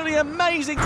absolutely amazing.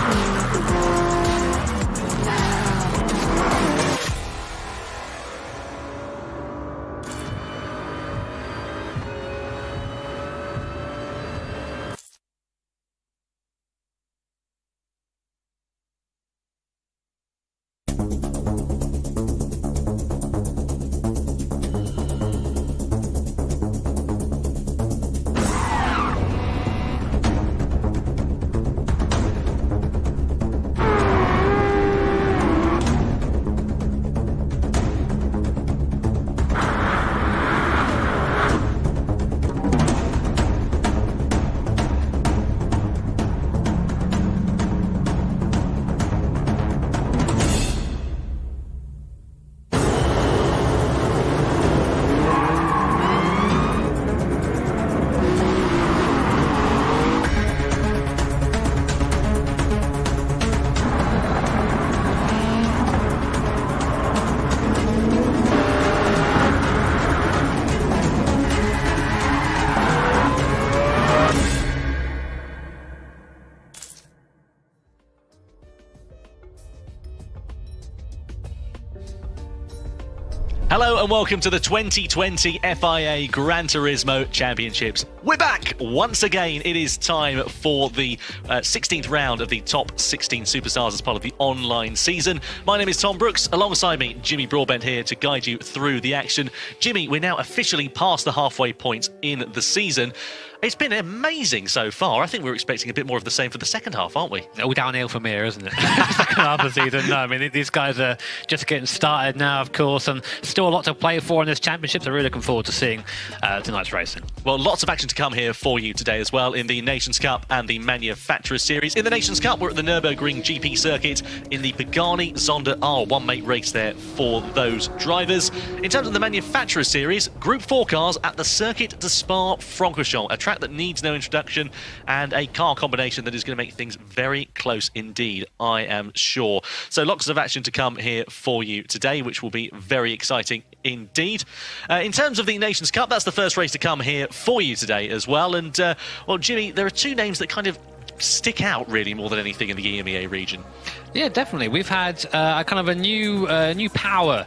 Hello and welcome to the 2020 FIA Gran Turismo Championships. We're back once again. It is time for the 16th round of the top 16 superstars as part of the online season. My name is Tom Brooks. Alongside me, Jimmy Broadbent here to guide you through the action. Jimmy, we're now officially past the halfway point in the season. It's been amazing so far. I think we're expecting a bit more of the same for the second half, aren't we? All downhill from here, isn't it? Second half of the season. No, I mean, these guys are just getting started now, of course, and still a lot to play for in this championship. So really looking forward to seeing tonight's racing. Well, lots of action to come here for you today as well in the Nations Cup and the Manufacturers Series. In the Nations Cup, we're at the Nürburgring GP circuit in the Pagani Zonda R one-mate race there for those drivers. In terms of the Manufacturers Series, Group 4 cars at the Circuit de Spa-Francorchamps, a track that needs no introduction and a car combination that is going to make things very close indeed, I am sure. So lots of action to come here for you today, which will be very exciting indeed. In terms of the Nations Cup, that's the first race to come here for you today as well. And, well, Jimmy, there are two names that kind of stick out really more than anything in the EMEA region. Yeah, definitely. We've had kind of a new power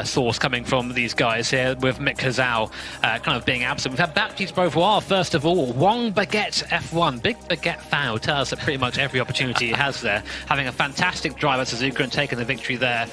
source coming from these guys here, with Mick Hazal kind of being absent. We've had Baptiste Beauvoir, first of all. Wang Baguette F1. Big Baguette fan will tell us that pretty much every opportunity he has there. Having a fantastic drive at Suzuka and taking the victory there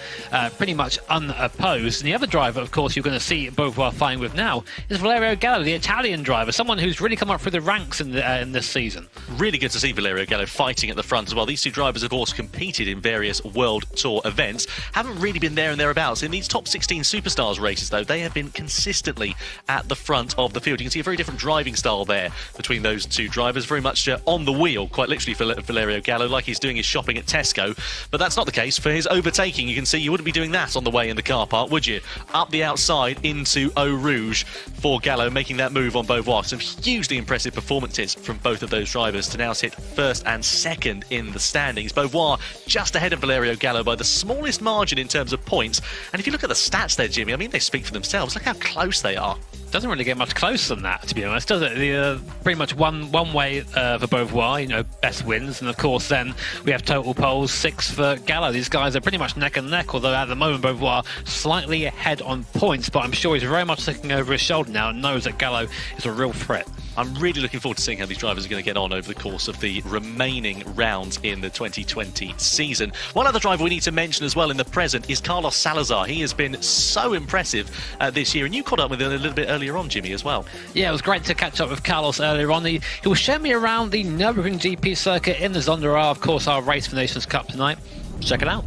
pretty much unopposed. And the other driver, of course, you're going to see Beauvoir fighting with now is Valerio Gallo, the Italian driver, someone who's really come up through the ranks in this season. Really good to see Valerio Gallo fighting at the front as well. These two drivers, of course, competed in various World Tour events. Haven't really been there and thereabouts. In these top 16 Superstars races, though, they have been consistently at the front of the field. You can see a very different driving style there between those two drivers. Very much on the wheel, quite literally, for Valerio Gallo, like he's doing his shopping at Tesco. But that's not the case for his overtaking. You can see you wouldn't be doing that on the way in the car park, would you? Up the outside into Eau Rouge for Gallo, making that move on Beauvoir. Some hugely impressive performances from both of those drivers to now sit first and second in the standings. Beauvoir just ahead of Valerio Gallo by the smallest margin in terms of points. And if you look at the stats there, Jimmy, I mean, they speak for themselves. Look how close they are. Doesn't really get much closer than that, to be honest, does it? Pretty much one way for Beauvoir, you know, best wins, and of course then we have total poles, 6 for Gallo. These guys are pretty much neck and neck, although at the moment Beauvoir slightly ahead on points, but I'm sure he's very much looking over his shoulder now and knows that Gallo is a real threat. I'm really looking forward to seeing how these drivers are going to get on over the course of the remaining rounds in the 2020 season. One other driver we need to mention as well in the present is Carlos Salazar. He has been so impressive this year, and you caught up with him a little bit earlier on, Jimmy, as well. Yeah, it was great to catch up with Carlos earlier on. He was showing me around the Nürburgring GP circuit in the Zonda R, of course, our race for Nations Cup tonight. Check it out.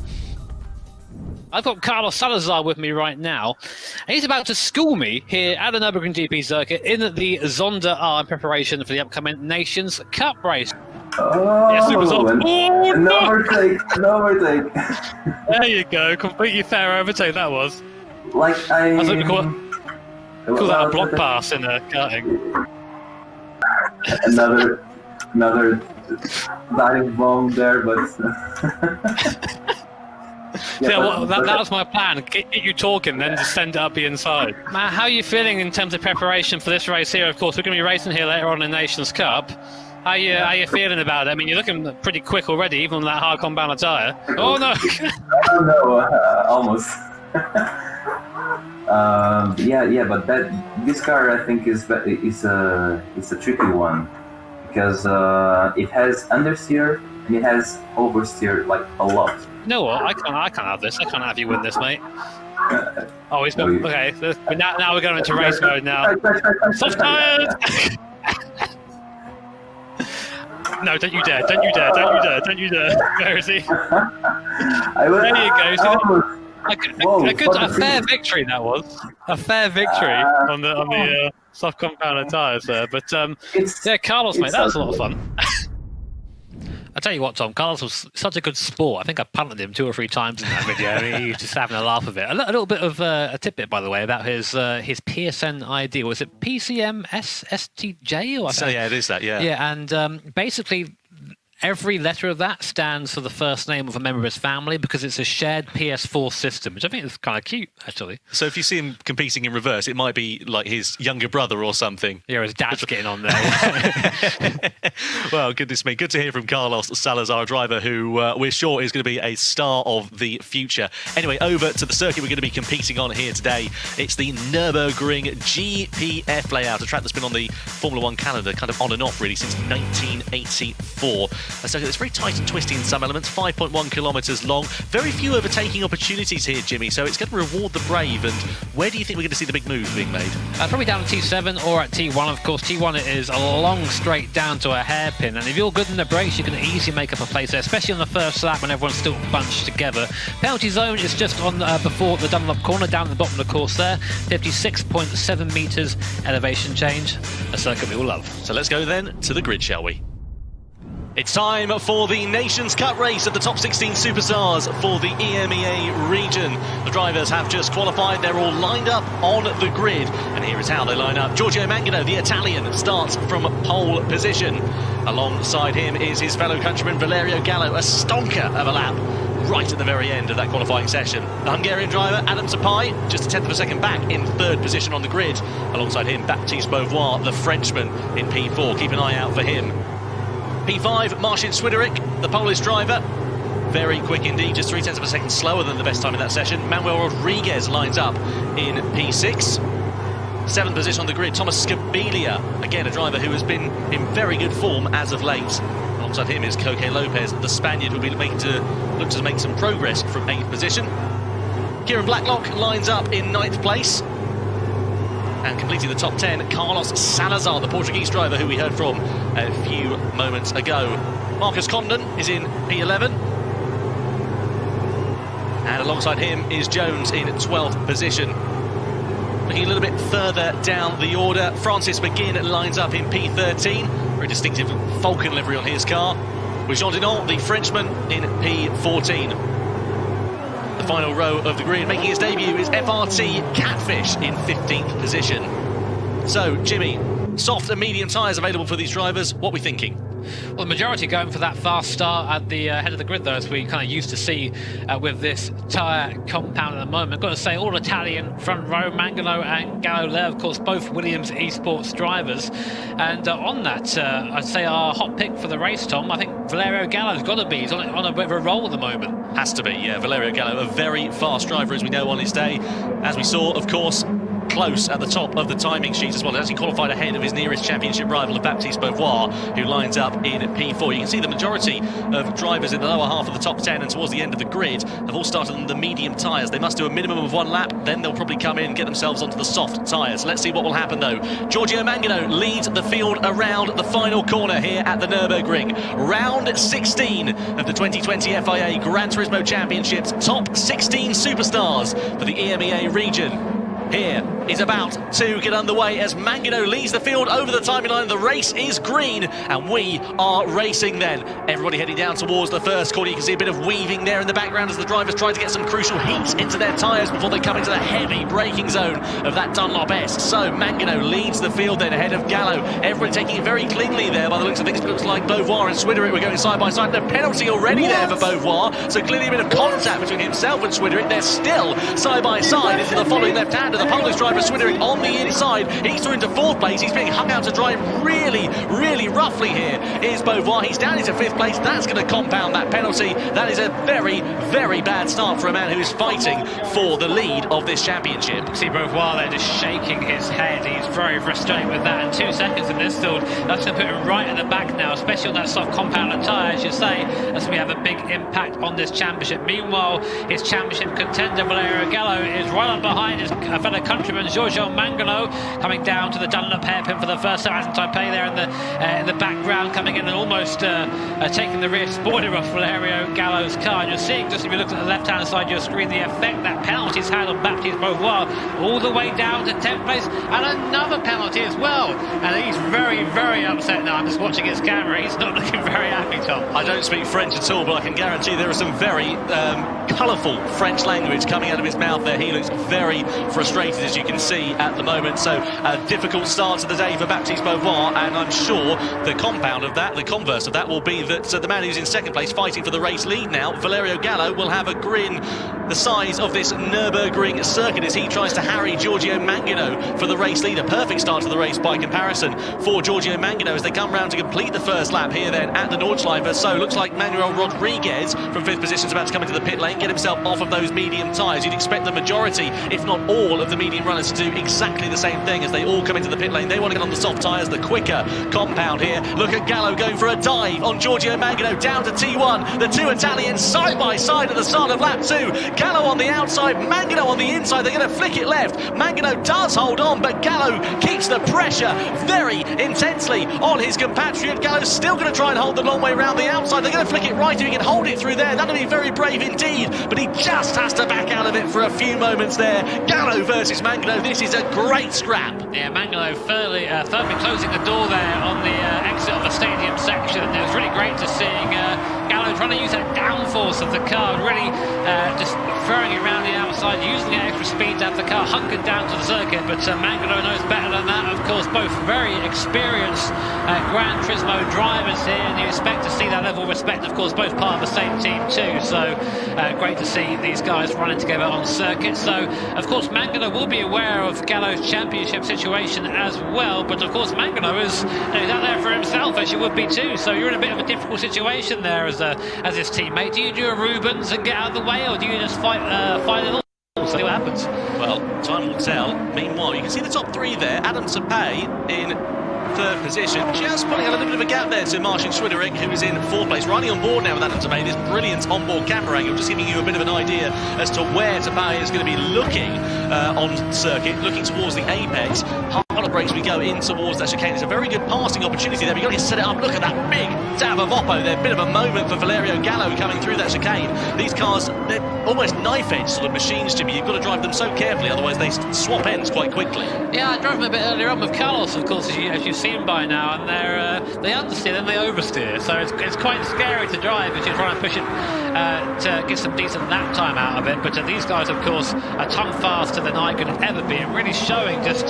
I've got Carlos Salazar with me right now, and he's about to school me here at the Nürburgring GP circuit in the Zonda R in preparation for the upcoming Nations Cup race. Oh, yes, it was on. No overtake. There you go, completely fair overtake that was. Like I was looking call that a block pass in karting. another diving bomb there, but. Yeah, well, that was my plan. Get you talking, then just send it up the inside. Matt, how are you feeling in terms of preparation for this race here? Of course, we're going to be racing here later on in the Nations Cup. How you feeling about it? I mean, you're looking pretty quick already, even on that hard compound tyre. Oh no! Oh no, almost. Yeah, but this car I think is a tricky one because it has understeer and it has oversteer like a lot. You know what? I can't have this. I can't have you win this, mate. Oh, he's got okay. Now we're going into race mode now. Soft tyres. No, don't you dare! Don't you dare! Don't you dare! Don't you dare! Where is he? There you go. A fair victory that was. A fair victory on the soft compound tyres there. But yeah, Carlos, mate, that was a lot of fun. I tell you what, Tom, Carlos was such a good sport. I think I punted him 2 or 3 times in that video. I mean, he was just having a laugh of it. A little bit of a tidbit, by the way, about his PSN ID. Was it PCMSSTJ? Or so yeah, it is that. Yeah. Yeah, and basically, every letter of that stands for the first name of a member of his family because it's a shared PS4 system, which I think is kind of cute, actually. So if you see him competing in reverse, it might be like his younger brother or something. Yeah, his dad's getting on there. Well, goodness me. Good to hear from Carlos Salazar, a driver who we're sure is going to be a star of the future. Anyway, over to the circuit we're going to be competing on here today. It's the Nürburgring GPF layout, a track that's been on the Formula 1 calendar kind of on and off, really, since 1984. So it's very tight and twisty in some elements, 5.1 kilometres long. Very few overtaking opportunities here, Jimmy, so it's going to reward the brave. And where do you think we're going to see the big moves being made? Probably down at T7 or at T1. Of course, T1 is a long straight down to a hairpin, and if you're good in the brakes, you can easily make up a place there, especially on the first lap when everyone's still bunched together. Penalty zone is just on before the Dunlop corner, down at the bottom of the course there. 56.7 metres elevation change, a circuit we all love. So let's go then to the grid, shall we? It's time for the Nations Cup race of the top 16 superstars for the EMEA region. The drivers have just qualified. They're all lined up on the grid. And here is how they line up. Giorgio Mangano, the Italian, starts from pole position. Alongside him is his fellow countryman Valerio Gallo, a stonker of a lap right at the very end of that qualifying session. The Hungarian driver, Adam Sapai, just a tenth of a second back in 3rd position on the grid. Alongside him, Baptiste Beauvoir, the Frenchman, in P4. Keep an eye out for him. P5, Marcin Swideric, the Polish driver. Very quick indeed, just 0.3 of a second slower than the best time in that session. Manuel Rodriguez lines up in P6. 7th position on the grid, Thomas Scabilia, again a driver who has been in very good form as of late. Alongside him is Koke Lopez, the Spaniard, who will be looking to make some progress from 8th position. Kieran Blacklock lines up in 9th place. And completing the top 10, Carlos Salazar, the Portuguese driver who we heard from a few moments ago. Marcus Condon is in P11. And alongside him is Jones in 12th position. Looking a little bit further down the order, Francis McGinn lines up in P13. Very distinctive Falcon livery on his car. With Jean Dinant, the Frenchman, in P14. The final row of the grid, making his debut, is FRT Catfish in 15th position. So, Jimmy, soft and medium tyres available for these drivers. What are we thinking? Well, the majority going for that fast start at the head of the grid, though, as we kind of used to see with this tyre compound at the moment. I've got to say, all Italian front row, Mangano and Gallo there, of course, both Williams eSports drivers. And on that, I'd say our hot pick for the race, Tom, I think Valerio Gallo's got to be. He's on a bit of a roll at the moment. Has to be, yeah. Valerio Gallo, a very fast driver, as we know, on his day. As we saw, of course, close at the top of the timing sheet as well. He actually qualified ahead of his nearest championship rival, Baptiste Beauvoir, who lines up in P4. You can see the majority of drivers in the lower half of the top 10 and towards the end of the grid have all started on the medium tyres. They must do a minimum of 1 lap, then they'll probably come in and get themselves onto the soft tyres. Let's see what will happen though. Giorgio Mangano leads the field around the final corner here at the Nürburgring. Round 16 of the 2020 FIA Gran Turismo Championships. Top 16 superstars for the EMEA region. Here is about to get underway as Mangano leads the field over the timing line. The race is green and we are racing then. Everybody heading down towards the first corner. You can see a bit of weaving there in the background as the drivers try to get some crucial heat into their tyres before they come into the heavy braking zone of that Dunlop S. So Mangano leads the field then ahead of Gallo. Everybody taking it very cleanly there by the looks of things. It looks like Beauvoir and Swideric were going side by side. No penalty already there for Beauvoir. So clearly a bit of contact between himself and Swideric. They're still side by side into the following left-hander. the Polish driver Swiderick on the inside. He's through into 4th place. He's being hung out to dry really, really roughly here. Here's Beauvoir. He's down into 5th place. That's going to compound that penalty. That is a very, very bad start for a man who is fighting for the lead of this championship. See Beauvoir there just shaking his head. He's very frustrated with that. And 2 seconds of this field, that's going to put him right at the back now, especially on that soft compound tyre, as you say. That's going to have a big impact on this championship. Meanwhile, his championship contender Valerio Gallo is right up behind his fellow countryman Giorgio Mangano, coming down to the Dunlop hairpin for the first time. As Taipei there in the background, coming in and almost taking the rear spoiler off Valerio Gallo's car. And you're seeing, just if you look at the left-hand side of your screen, the effect that penalty's had on Baptiste Beauvoir, all the way down to 10th place, and another penalty as well. And he's very, very upset now. I'm just watching his camera. He's not looking very happy, Tom. I don't speak French at all, but I can guarantee there is some very colourful French language coming out of his mouth there. He looks very frustrated, as you can see at the moment. So a difficult start to the day for Baptiste Beauvoir, and I'm sure the compound of that, the converse of that, will be that the man who's in 2nd place fighting for the race lead now, Valerio Gallo, will have a grin the size of this Nürburgring circuit as he tries to harry Giorgio Mangano for the race lead. A perfect start to the race by comparison for Giorgio Mangano as they come round to complete the first lap here then at the Nordschleife. So looks like Manuel Rodriguez from 5th position is about to come into the pit lane, get himself off of those medium tyres. You'd expect the majority, if not all, of the medium runners to do exactly the same thing as they all come into the pit lane. They want to get on the soft tyres, the quicker compound here. Look at Gallo going for a dive on Giorgio Mangano down to T1. The 2 Italians side by side at the start of lap 2. Gallo on the outside, Mangano on the inside. They're going to flick it left. Mangano does hold on, but Gallo keeps the pressure very intensely on his compatriot. Gallo's still going to try and hold the long way around the outside. They're going to flick it right if he can hold it through there. That'll be very brave indeed, but he just has to back out of it for a few moments there. Gallo versus Mangano. This is a great scrap. Yeah, Mangano firmly closing the door there on the exit of the stadium section. It was really great to see Gallo trying to use that downforce of the car, really just throwing it around the outside, using the extra speed to have the car hunkered down to the circuit. But Mangano knows better than that. Of course, both very experienced Gran Turismo drivers here, and you expect to see that level of respect. Of course, both part of the same team too. So great to see these guys running together on circuit. So, of course, Mangano will be aware of Gallo's championship situation as well. But of course, Mangano is he's out there for himself, as you would be too. So you're in a bit of a difficult situation there as his teammate. Do you do a Rubens and get out of the way, or do you just fight it all? See what happens. Well, time will tell. Meanwhile, you can see the top 3 there. Adam Taipei in 3rd position, just putting a little bit of a gap there to Marcin Swiderick, who is in 4th place, riding on board now with Adam Taipei. This brilliant onboard camera angle, just giving you a bit of an idea as to where Taipei is going to be looking on circuit, looking towards the apex. Harder brakes we go in towards that chicane. It's a very good passing opportunity there. We've got to set it up. Look at that big dab of Oppo there. Bit of a moment for Valerio Gallo coming through that chicane. These cars, they're almost knife-edge sort of machines, Jimmy. You've got to drive them so carefully, otherwise they swap ends quite quickly. Yeah, I drove them a bit earlier on with Carlos, of course, as you've seen by now, and they understeer and they oversteer. So it's quite scary to drive if you're trying to push it to get some decent lap time out of it. But these guys, of course, are ton faster than I could ever be, and really showing just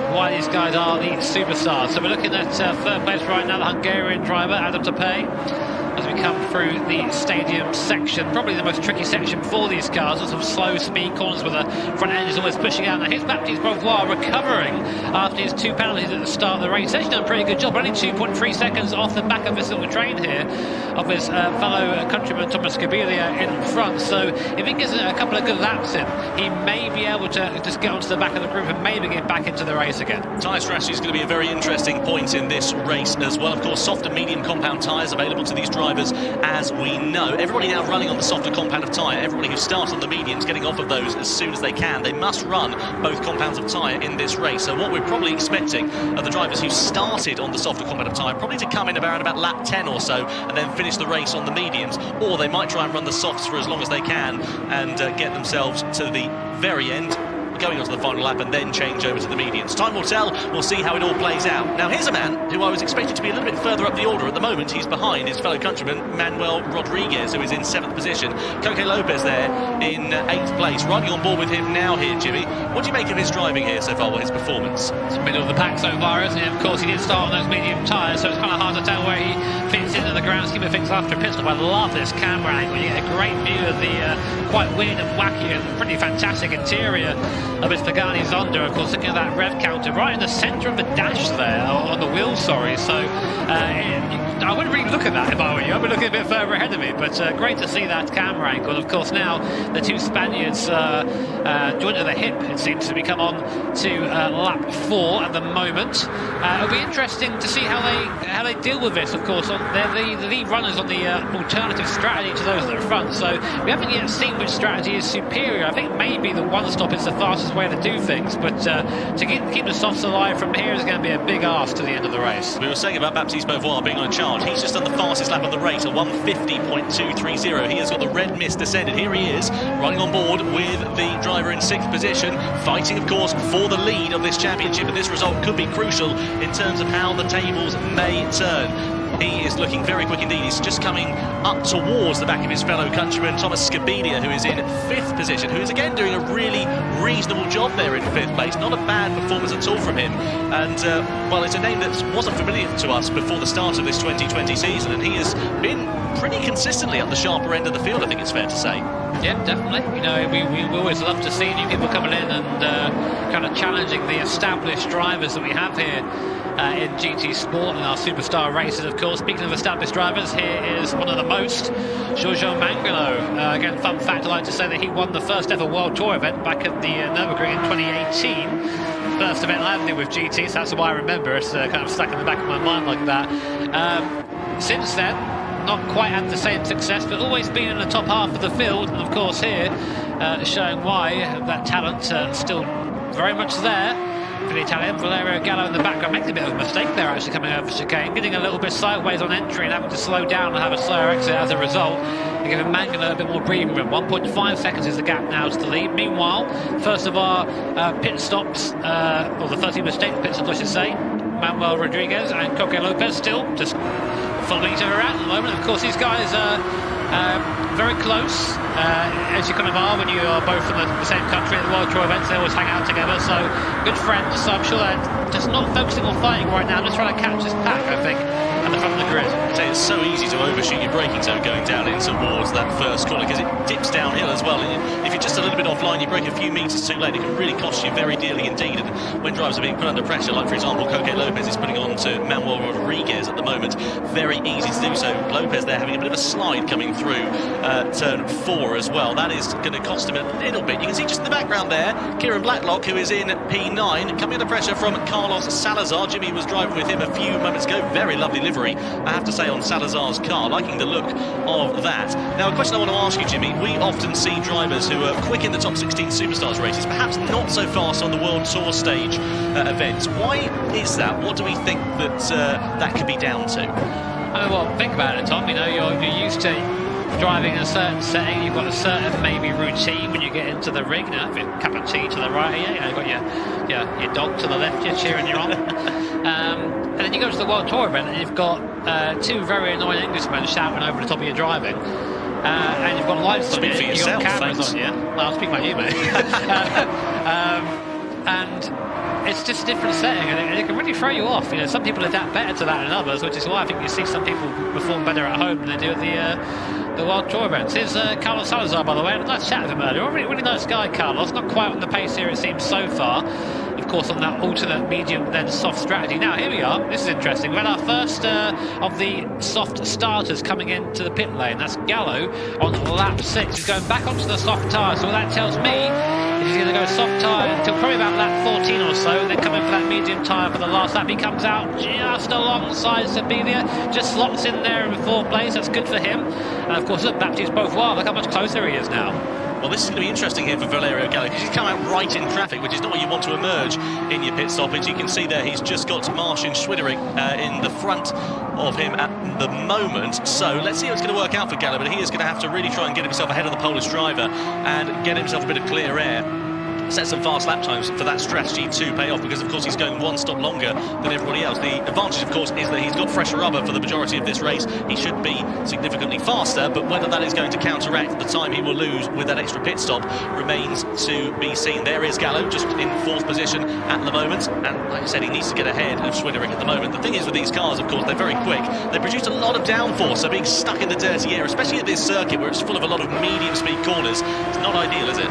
why these guys are the superstars. So we're looking at 3rd place right now, the Hungarian driver, Adam Taipei. As we come through the stadium section, probably the most tricky section for these cars. There's some slow speed corners where the front end is always pushing out. Now here's Baptiste Beauvoir recovering after his 2 penalties at the start of the race. He's actually done a pretty good job, only 2.3 seconds off the back of this little train here of his fellow countryman Thomas Gabilia in front. So if he gets a couple of good laps in, he may be able to just get onto the back of the group and maybe get back into the race again. Tyre strategy is going to be a very interesting point in this race as well. Of course, soft and medium compound tyres available to these drivers, as we know. Everybody now running on the softer compound of tyre. Everybody who starts on the mediums getting off of those as soon as they can. They must run both compounds of tyre in this race. So what we're probably expecting are the drivers who started on the softer compound of tyre probably to come in around about lap 10 or so and then finish the race on the mediums, or they might try and run the softs for as long as they can and get themselves to the very end, going on to the final lap and then change over to the medians. Time will tell. We'll see how it all plays out. Now here's a man who I was expecting to be a little bit further up the order. At the moment he's behind his fellow countryman Manuel Rodriguez, who is in 7th position. Coque Lopez there in 8th place. Riding on board with him now here, Jimmy. What do you make of his driving here so far, his performance? It's the middle of the pack so far, isn't it? Of course, he did start on those medium tyres, so it's kind of hard to tell where he fits into the grand scheme of things after a pit stop. I love this camera angle. You get a great view of the quite weird and wacky and pretty fantastic interior of his Pagani Zonda. Of course, looking at that rev counter right in the centre of the dash there, on the wheel, sorry. So I wouldn't really look at that if I were you. I'd be looking a bit further ahead of me, but great to see that camera angle. Of course, now the two Spaniards joined at the hip, it seems to be come on to lap 4 at the moment. It'll be interesting to see how they deal with this. Of course, they're the lead runners on the alternative strategy to those at the front, so we haven't yet seen which strategy is superior. I think maybe the one stop is the fastest way to do things, but to keep the softs alive from here is going to be a big ask to the end of the race. We were saying about Baptiste Beauvoir being on charge. He's just done the fastest lap of the race, a 1:50.230. He has got the red mist descended. Here he is, running on board with the driver in 6th position, fighting, of course, for the lead of this championship, and this result could be crucial in terms of how the tables may turn. He is looking very quick indeed. He's just coming up towards the back of his fellow countryman, Thomas Scabidia, who is in 5th position, who is again doing a really reasonable job there in 5th place. Not a bad performance at all from him. And, well, it's a name that wasn't familiar to us before the start of this 2020 season, and he has been pretty consistently at the sharper end of the field, I think it's fair to say. Yeah, definitely. You know, we always love to see new people coming in and kind of challenging the established drivers that we have here in GT Sport and our superstar races, of course. Speaking of established drivers, here is one of the most, Giorgio Mangano. Again, fun fact, I like to say that he won the first ever World Tour event back at the Nürburgring in 2018. First event I ever did with GT, so that's why I remember it. Kind of stuck in the back of my mind like that. Since then, not quite had the same success, but always been in the top half of the field. And of course here, showing why that talent still very much there for the Italian. Valerio Gallo in the background, making a bit of a mistake there actually coming over chicane, getting a little bit sideways on entry and having to slow down and have a slower exit as a result, and giving Mangano a bit more breathing room. 1.5 seconds is the gap now to the lead. Meanwhile, first of our pit stops, or the 30 mistake pit stops I should say, Manuel Rodriguez and Coque Lopez still just following each other around at the moment. Of course, these guys are very close, as you kind of are when you are both from the same country at the World Tour events. They always hang out together, so good friends. So I'm sure they're just not focusing on fighting right now, just trying to catch this pack, I think, at the front of the grid. I'd say it's so easy to overshoot your braking zone going down in towards that first corner, because it dips downhill as well. And if you're just a little bit offline, you break a few metres too late, it can really cost you very dearly indeed. And when drivers are being put under pressure, like for example Coque Lopez is putting on to Manuel Rodriguez at the moment, very easy to do so. Lopez there having a bit of a slide coming through turn 4 as well. That is going to cost him a little bit. You can see just in the background there, Kieran Blacklock, who is in P9, coming under pressure from Carlos Salazar. Jimmy was driving with him a few moments ago. Very lovely livery, I have to say, on Salazar's car. Liking the look of that. Now, a question I want to ask you, Jimmy. We often see drivers who are quick in the top 16 Superstars races, perhaps not so fast on the World Tour stage events. Why is that? What do we think that that could be down to? I mean, well, think about it, Tom. You know, you're used to driving in a certain setting. You've got a certain maybe routine when you get into the rig. Now, if you cup of tea to the right, yeah, you've got your dog to the left, you're cheering you on. And then you go to the World Tour event and you've got two very annoying Englishmen shouting over the top of your driving. And you've got lights on you, you've got cameras on you. Well, I'll speak about you, mate. And it's just a different setting, and it can really throw you off. You know, some people adapt better to that than others, which is why I think you see some people perform better at home than they do at the World Tour events. Here's Carlos Salazar, by the way. I had a nice chat with him earlier. A really nice guy, Carlos. Not quite on the pace here, it seems, so far. Of course, on that alternate medium, then soft strategy. Now, here we are. This is interesting. We had our first of the soft starters coming into the pit lane. That's Gallo on lap 6. He's going back onto the soft tyre. So what that tells me is he's going to go soft tyre until probably about lap 14 or so, then come in for that medium tyre for the last lap. He comes out just alongside Scabidia, just slots in there in 4th place. That's good for him. And of course, look, Baptiste Beauvoir. Look how much closer he is now. Well, this is going to be interesting here for Valerio Gallo, because he's come out right in traffic, which is not what you want to emerge in your pit stoppage. You can see there he's just got Marcin Schwittering in the front of him at the moment. So let's see how it's going to work out for Gallo, but he is going to have to really try and get himself ahead of the Polish driver and get himself a bit of clear air. Set some fast lap times for that strategy to pay off, because of course he's going one stop longer than everybody else. The advantage, of course, is that he's got fresher rubber for the majority of this race. He should be significantly faster, but whether that is going to counteract the time he will lose with that extra pit stop remains to be seen. There is Gallo, just in 4th position at the moment, and like I said, he needs to get ahead of Schwittering at the moment. The thing is with these cars, of course, they're very quick. They produce a lot of downforce, so being stuck in the dirty air, especially at this circuit where it's full of a lot of medium speed corners, it's not ideal, is it?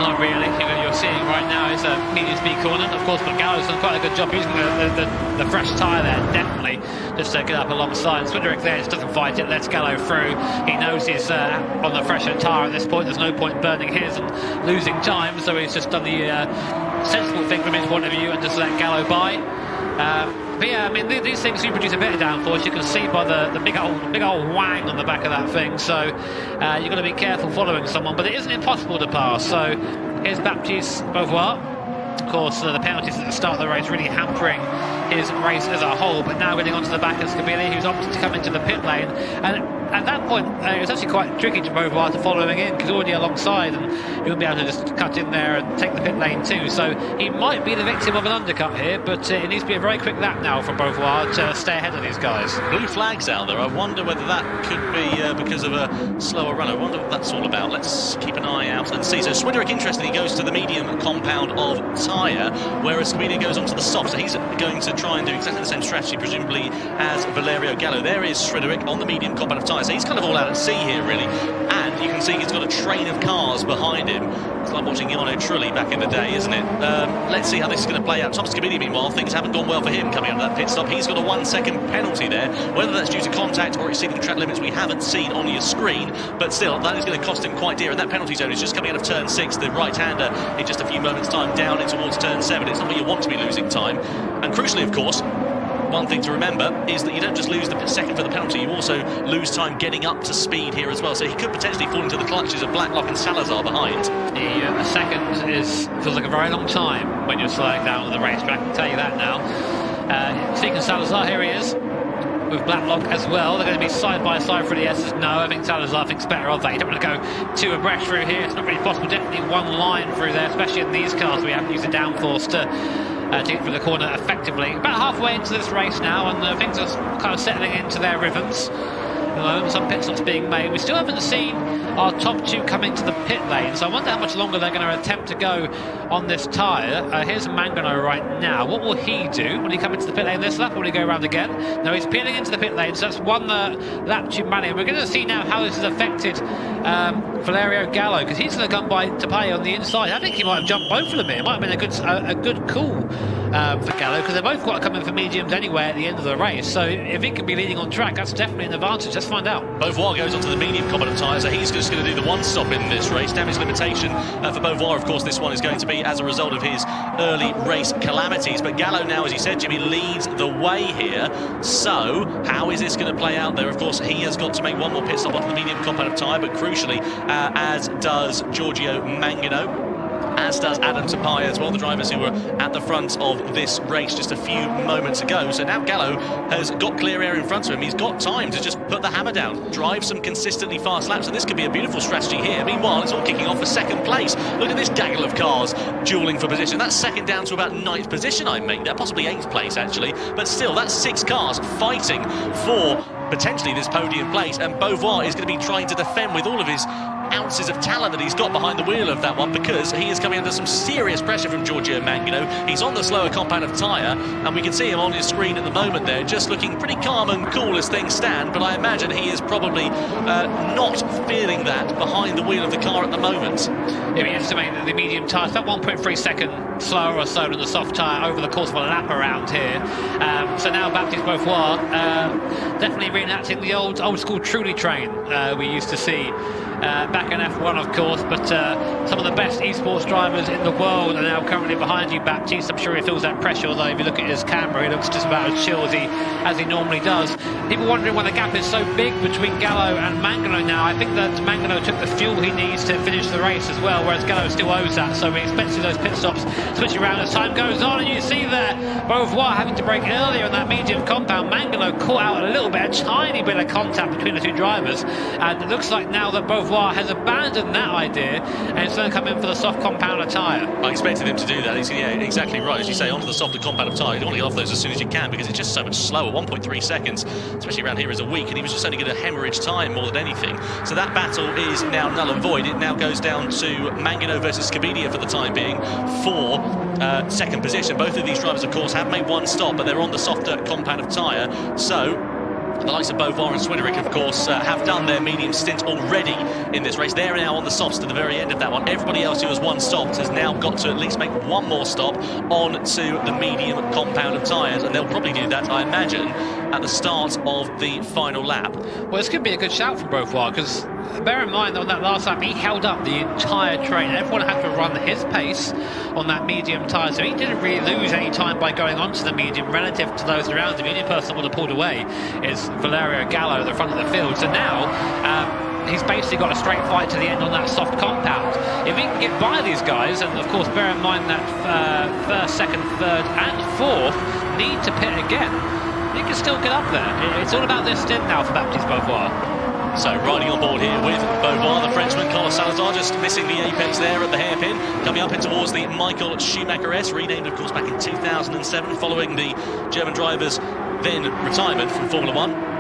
Not really. You're seeing right now is a medium speed corner. Of course, but Gallo's done quite a good job using the fresh tyre there, definitely, just to get up alongside. Swiderick there just doesn't fight it, lets Gallo through. He knows he's on the fresher tyre at this point. There's no point burning his and losing time, so he's just done the sensible thing from his point of view and just let Gallo by. But yeah, I mean, these things do produce a bit of downforce. You can see by the big old wang on the back of that thing. So you've got to be careful following someone, but it isn't impossible to pass. So here's Baptiste Beauvoir. Of course, the penalties at the start of the race really hampering his race as a whole, but now getting onto the back of Skibidi, who's opted to come into the pit lane. And at that point, it was actually quite tricky to Beauvoir to follow him in, because he's already alongside, and he wouldn't be able to just cut in there and take the pit lane too. So he might be the victim of an undercut here, but it needs to be a very quick lap now from Beauvoir to stay ahead of these guys. Blue flags out there. I wonder whether that could be because of a slower run. I wonder what that's all about. Let's keep an eye out and see. So Swiderick, interestingly, goes to the medium compound of tyre, whereas Skibidi goes onto the soft. So he's going to try and do exactly the same strategy, presumably, as Valerio Gallo. There is Swiderick on the medium compound of tyre. So he's kind of all out at sea here, really. And you can see he's got a train of cars behind him. It's like watching Jarno Trulli back in the day, isn't it? Let's see how this is going to play out. Tom Skibidi, meanwhile, things haven't gone well for him coming out of that pit stop. He's got a 1 second penalty there. Whether that's due to contact or exceeding track limits, we haven't seen on your screen. But still, that is going to cost him quite dear. And that penalty zone is just coming out of turn 6. The right-hander in just a few moments' time down in towards turn 7. It's not where you want to be losing time. And crucially, of course, one thing to remember is that you don't just lose the second for the penalty, you also lose time getting up to speed here as well. So he could potentially fall into the clutches of Blacklock and Salazar behind. A second feels like a very long time when you're slowing down on the racetrack, I can tell you that now. Speaking of Salazar, here he is with Blacklock as well. They're going to be side by side for the S's. No, I think Salazar thinks better of that. You don't want to go too abreast through here. It's not really possible. Definitely one line through there, especially in these cars. We haven't used the downforce to get through the corner effectively. About halfway into this race now, and things are kind of settling into their rhythms. At the moment, some pit stops being made. We still haven't seen our top two come into the pit lane, so I wonder how much longer they're going to attempt to go on this tyre. Here's Mangano right now. What will he do? Will he come into the pit lane this lap, or will he go around again? No, he's peeling into the pit lane, so that's one lap too many. We're going to see now how this has affected Valerio Gallo, because he's going to come by Tapia on the inside. I think he might have jumped both of them here. It might have been a good call for Gallo, because they're both quite coming for mediums anyway at the end of the race. So if he can be leading on track, that's definitely an advantage. Let's find out. Beauvoir goes onto the medium competent tyre, so he's just going to do the one stop in this race. Damage limitation for Beauvoir, of course, this one is going to be as a result of his early race calamities. But Gallo now, as you said, Jimmy, leads the way here. So how is this going to play out there? Of course, he has got to make one more pit stop onto the medium compound tyre, but crucially, as does Giorgio Mangano, as does Adam Tapia as well, the drivers who were at the front of this race just a few moments ago. So now Gallo has got clear air in front of him. He's got time to just put the hammer down, drive some consistently fast laps, and this could be a beautiful strategy here. Meanwhile, it's all kicking off for second place. Look at this gaggle of cars dueling for position. That's second down to about 9th position, I make that, possibly 8th place actually, but still, that's 6 cars fighting for potentially this podium place, and Beauvoir is going to be trying to defend with all of his ounces of talent that he's got behind the wheel of that one, because he is coming under some serious pressure from Giorgio Mangano. He's on the slower compound of tyre, and we can see him on his screen at the moment there, just looking pretty calm and cool as things stand, but I imagine he is probably not feeling that behind the wheel of the car at the moment. Yeah, we estimate that the medium tyre is about 1.3 seconds slower or so than the soft tyre over the course of a lap around here. So now Baptiste Beauvoir definitely reenacting the old school Trulli train we used to see back in F1, of course, but some of the best esports drivers in the world are now currently behind you, Baptiste. I'm sure he feels that pressure, although if you look at his camera, he looks just about as chill as he normally does. People wondering why the gap is so big between Gallo and Mangano now. I think that Mangano took the fuel he needs to finish the race as well, whereas Gallo still owes that, so we expect to see those pit stops switch around as time goes on, and you see there Beauvoir having to brake earlier in that medium compound. Mangano caught out a little bit, a tiny bit of contact between the two drivers, and it looks like now that Beauvoir has abandoned that idea and it's going to come in for the soft compound of tyre. I expected him to do that. Yeah, exactly right. As you say, onto the softer compound of tyre. You don't want to get off those as soon as you can, because it's just so much slower. 1.3 seconds, especially around here, is a week, and he was just only going to hemorrhage time more than anything. So that battle is now null and void. It now goes down to Mangano versus Skibidi for the time being for second position. Both of these drivers, of course, have made one stop, but they're on the softer compound of tyre. So The likes of Beauvoir and Swiderick, of course, have done their medium stint already in this race. They're now on the softs to the very end of that one. Everybody else who has one stopped has now got to at least make one more stop on to the medium compound of tyres, and they'll probably do that, I imagine, at the start of the final lap. Well, this could be a good shout from Beauvoir, because bear in mind, on that last lap, he held up the entire train. Everyone had to run his pace on that medium tyre, so he didn't really lose any time by going onto the medium relative to those around him. The only person that would have pulled away is Valerio Gallo at the front of the field. So now he's basically got a straight fight to the end on that soft compound. If he can get by these guys, and of course bear in mind that first, second, third and fourth need to pit again, he can still get up there. It's all about this stint now for Baptiste Beauvoir. So riding on board here with Beauvoir, the Frenchman. Carlos Salazar just missing the apex there at the hairpin, coming up in towards the Michael Schumacher-S, renamed of course back in 2007 following the German driver's then retirement from Formula 1.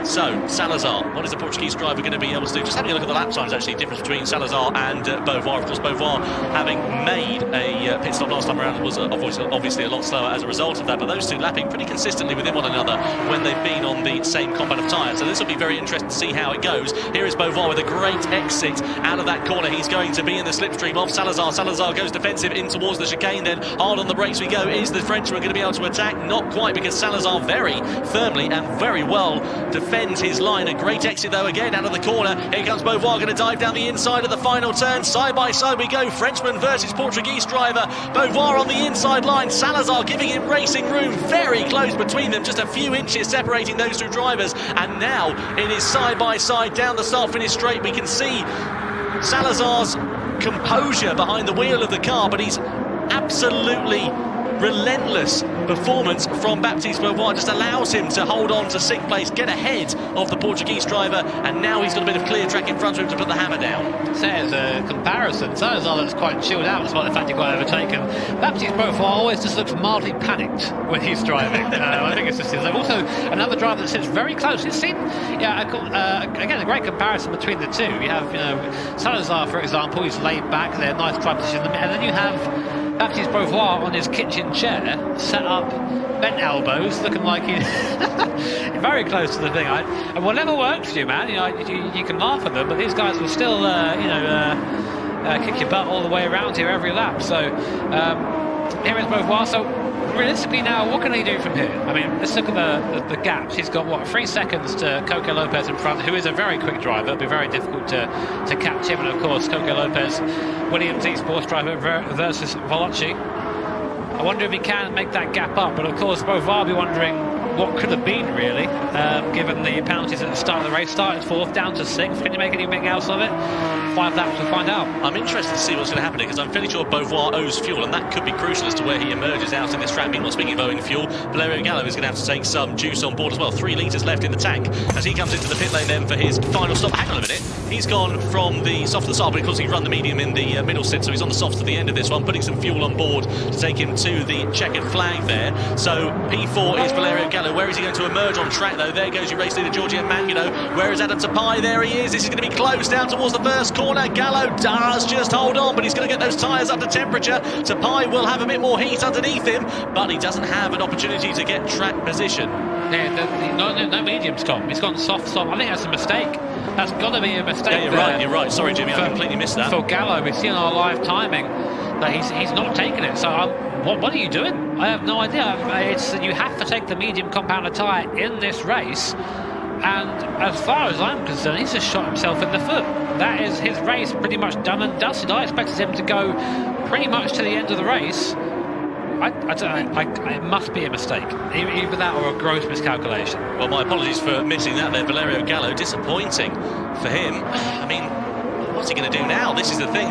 So, Salazar, what is the Portuguese driver going to be able to do? Just having a look at the lap times, actually, difference between Salazar and Beauvoir. Of course, Beauvoir, having made a pit stop last time around, was obviously a lot slower as a result of that, but those two lapping pretty consistently within one another when they've been on the same compound of tyres. So this will be very interesting to see how it goes. Here is Beauvoir with a great exit out of that corner. He's going to be in the slipstream of Salazar. Salazar goes defensive in towards the chicane, then hard on the brakes we go. Is the Frenchman going to be able to attack? Not quite, because Salazar very firmly and very well defends his line. A great exit though again out of the corner. Here comes Beauvoir, going to dive down the inside of the final turn. Side by side we go, Frenchman versus Portuguese driver. Beauvoir on the inside line, Salazar giving him racing room, very close between them, just a few inches separating those two drivers, and now it is side by side down the start finish straight. We can see Salazar's composure behind the wheel of the car, but he's absolutely relentless performance from Baptiste Beauvoir just allows him to hold on to sixth place, get ahead of the Portuguese driver, and now he's got a bit of clear track in front of him to put the hammer down. So as a comparison, Salazar looks quite chilled out despite the fact he got overtaken. Baptiste Beauvoir always just looks mildly panicked when he's driving. I think it's just also another driver that sits very close. It's seen, again, a great comparison between the two. You have, Salazar, for example, he's laid back there, nice drive position, and then you have Baptiste Beauvoir on his kitchen chair, set up, bent elbows, looking like he's very close to the thing. And whatever works for you, man, you can laugh at them, but these guys will still, kick your butt all the way around here every lap. So here is Beauvoir. So realistically now, what can he do from here? I mean, let's look at the gaps. He's got, 3 seconds to Coco Lopez in front, who is a very quick driver. It'll be very difficult to catch him. And of course, Coco Lopez, Williams eSports driver versus Volocci. I wonder if he can make that gap up. But of course, Beauvoir will be wondering what could have been, really, given the penalties at the start of the race. Started fourth, down to sixth. Can you make anything else of it? 5 laps to find out. I'm interested to see what's going to happen here, because I'm fairly sure Beauvoir owes fuel, and that could be crucial as to where he emerges out in this track. Meanwhile, speaking of owing fuel, Valerio Gallo is going to have to take some juice on board as well. 3 litres left in the tank as he comes into the pit lane then for his final stop. Hang on a minute. He's gone from the soft to the start, but of course he's run the medium in the middle stint, so he's on the soft to the end of this one, putting some fuel on board to take him to the checkered flag there. So P4 is Valerio Gallo. Where is he going to emerge on track though? There goes your race leader Giorgio Mangano. Where is Adam Tapai? There he is. This is going to be close down towards the first corner. Gallo does just hold on, but he's going to get those tyres up to temperature. Tapai will have a bit more heat underneath him, but he doesn't have an opportunity to get track position. Yeah, no mediums, Tom. He's gone soft. I think that's a mistake. That's got to be a mistake. Yeah, you're right. Sorry, Jimmy, I completely missed that. For Gallo, we've seen our live timing that he's not taking it. So what are you doing? I have no idea. You have to take the medium compounder tyre in this race. And as far as I'm concerned, he's just shot himself in the foot. That is his race pretty much done and dusted. I expected him to go pretty much to the end of the race. I don't know, it must be a mistake, either that or a gross miscalculation. Well, my apologies for missing that there, Valerio Gallo. Disappointing for him. I mean, what's he going to do now? This is the thing.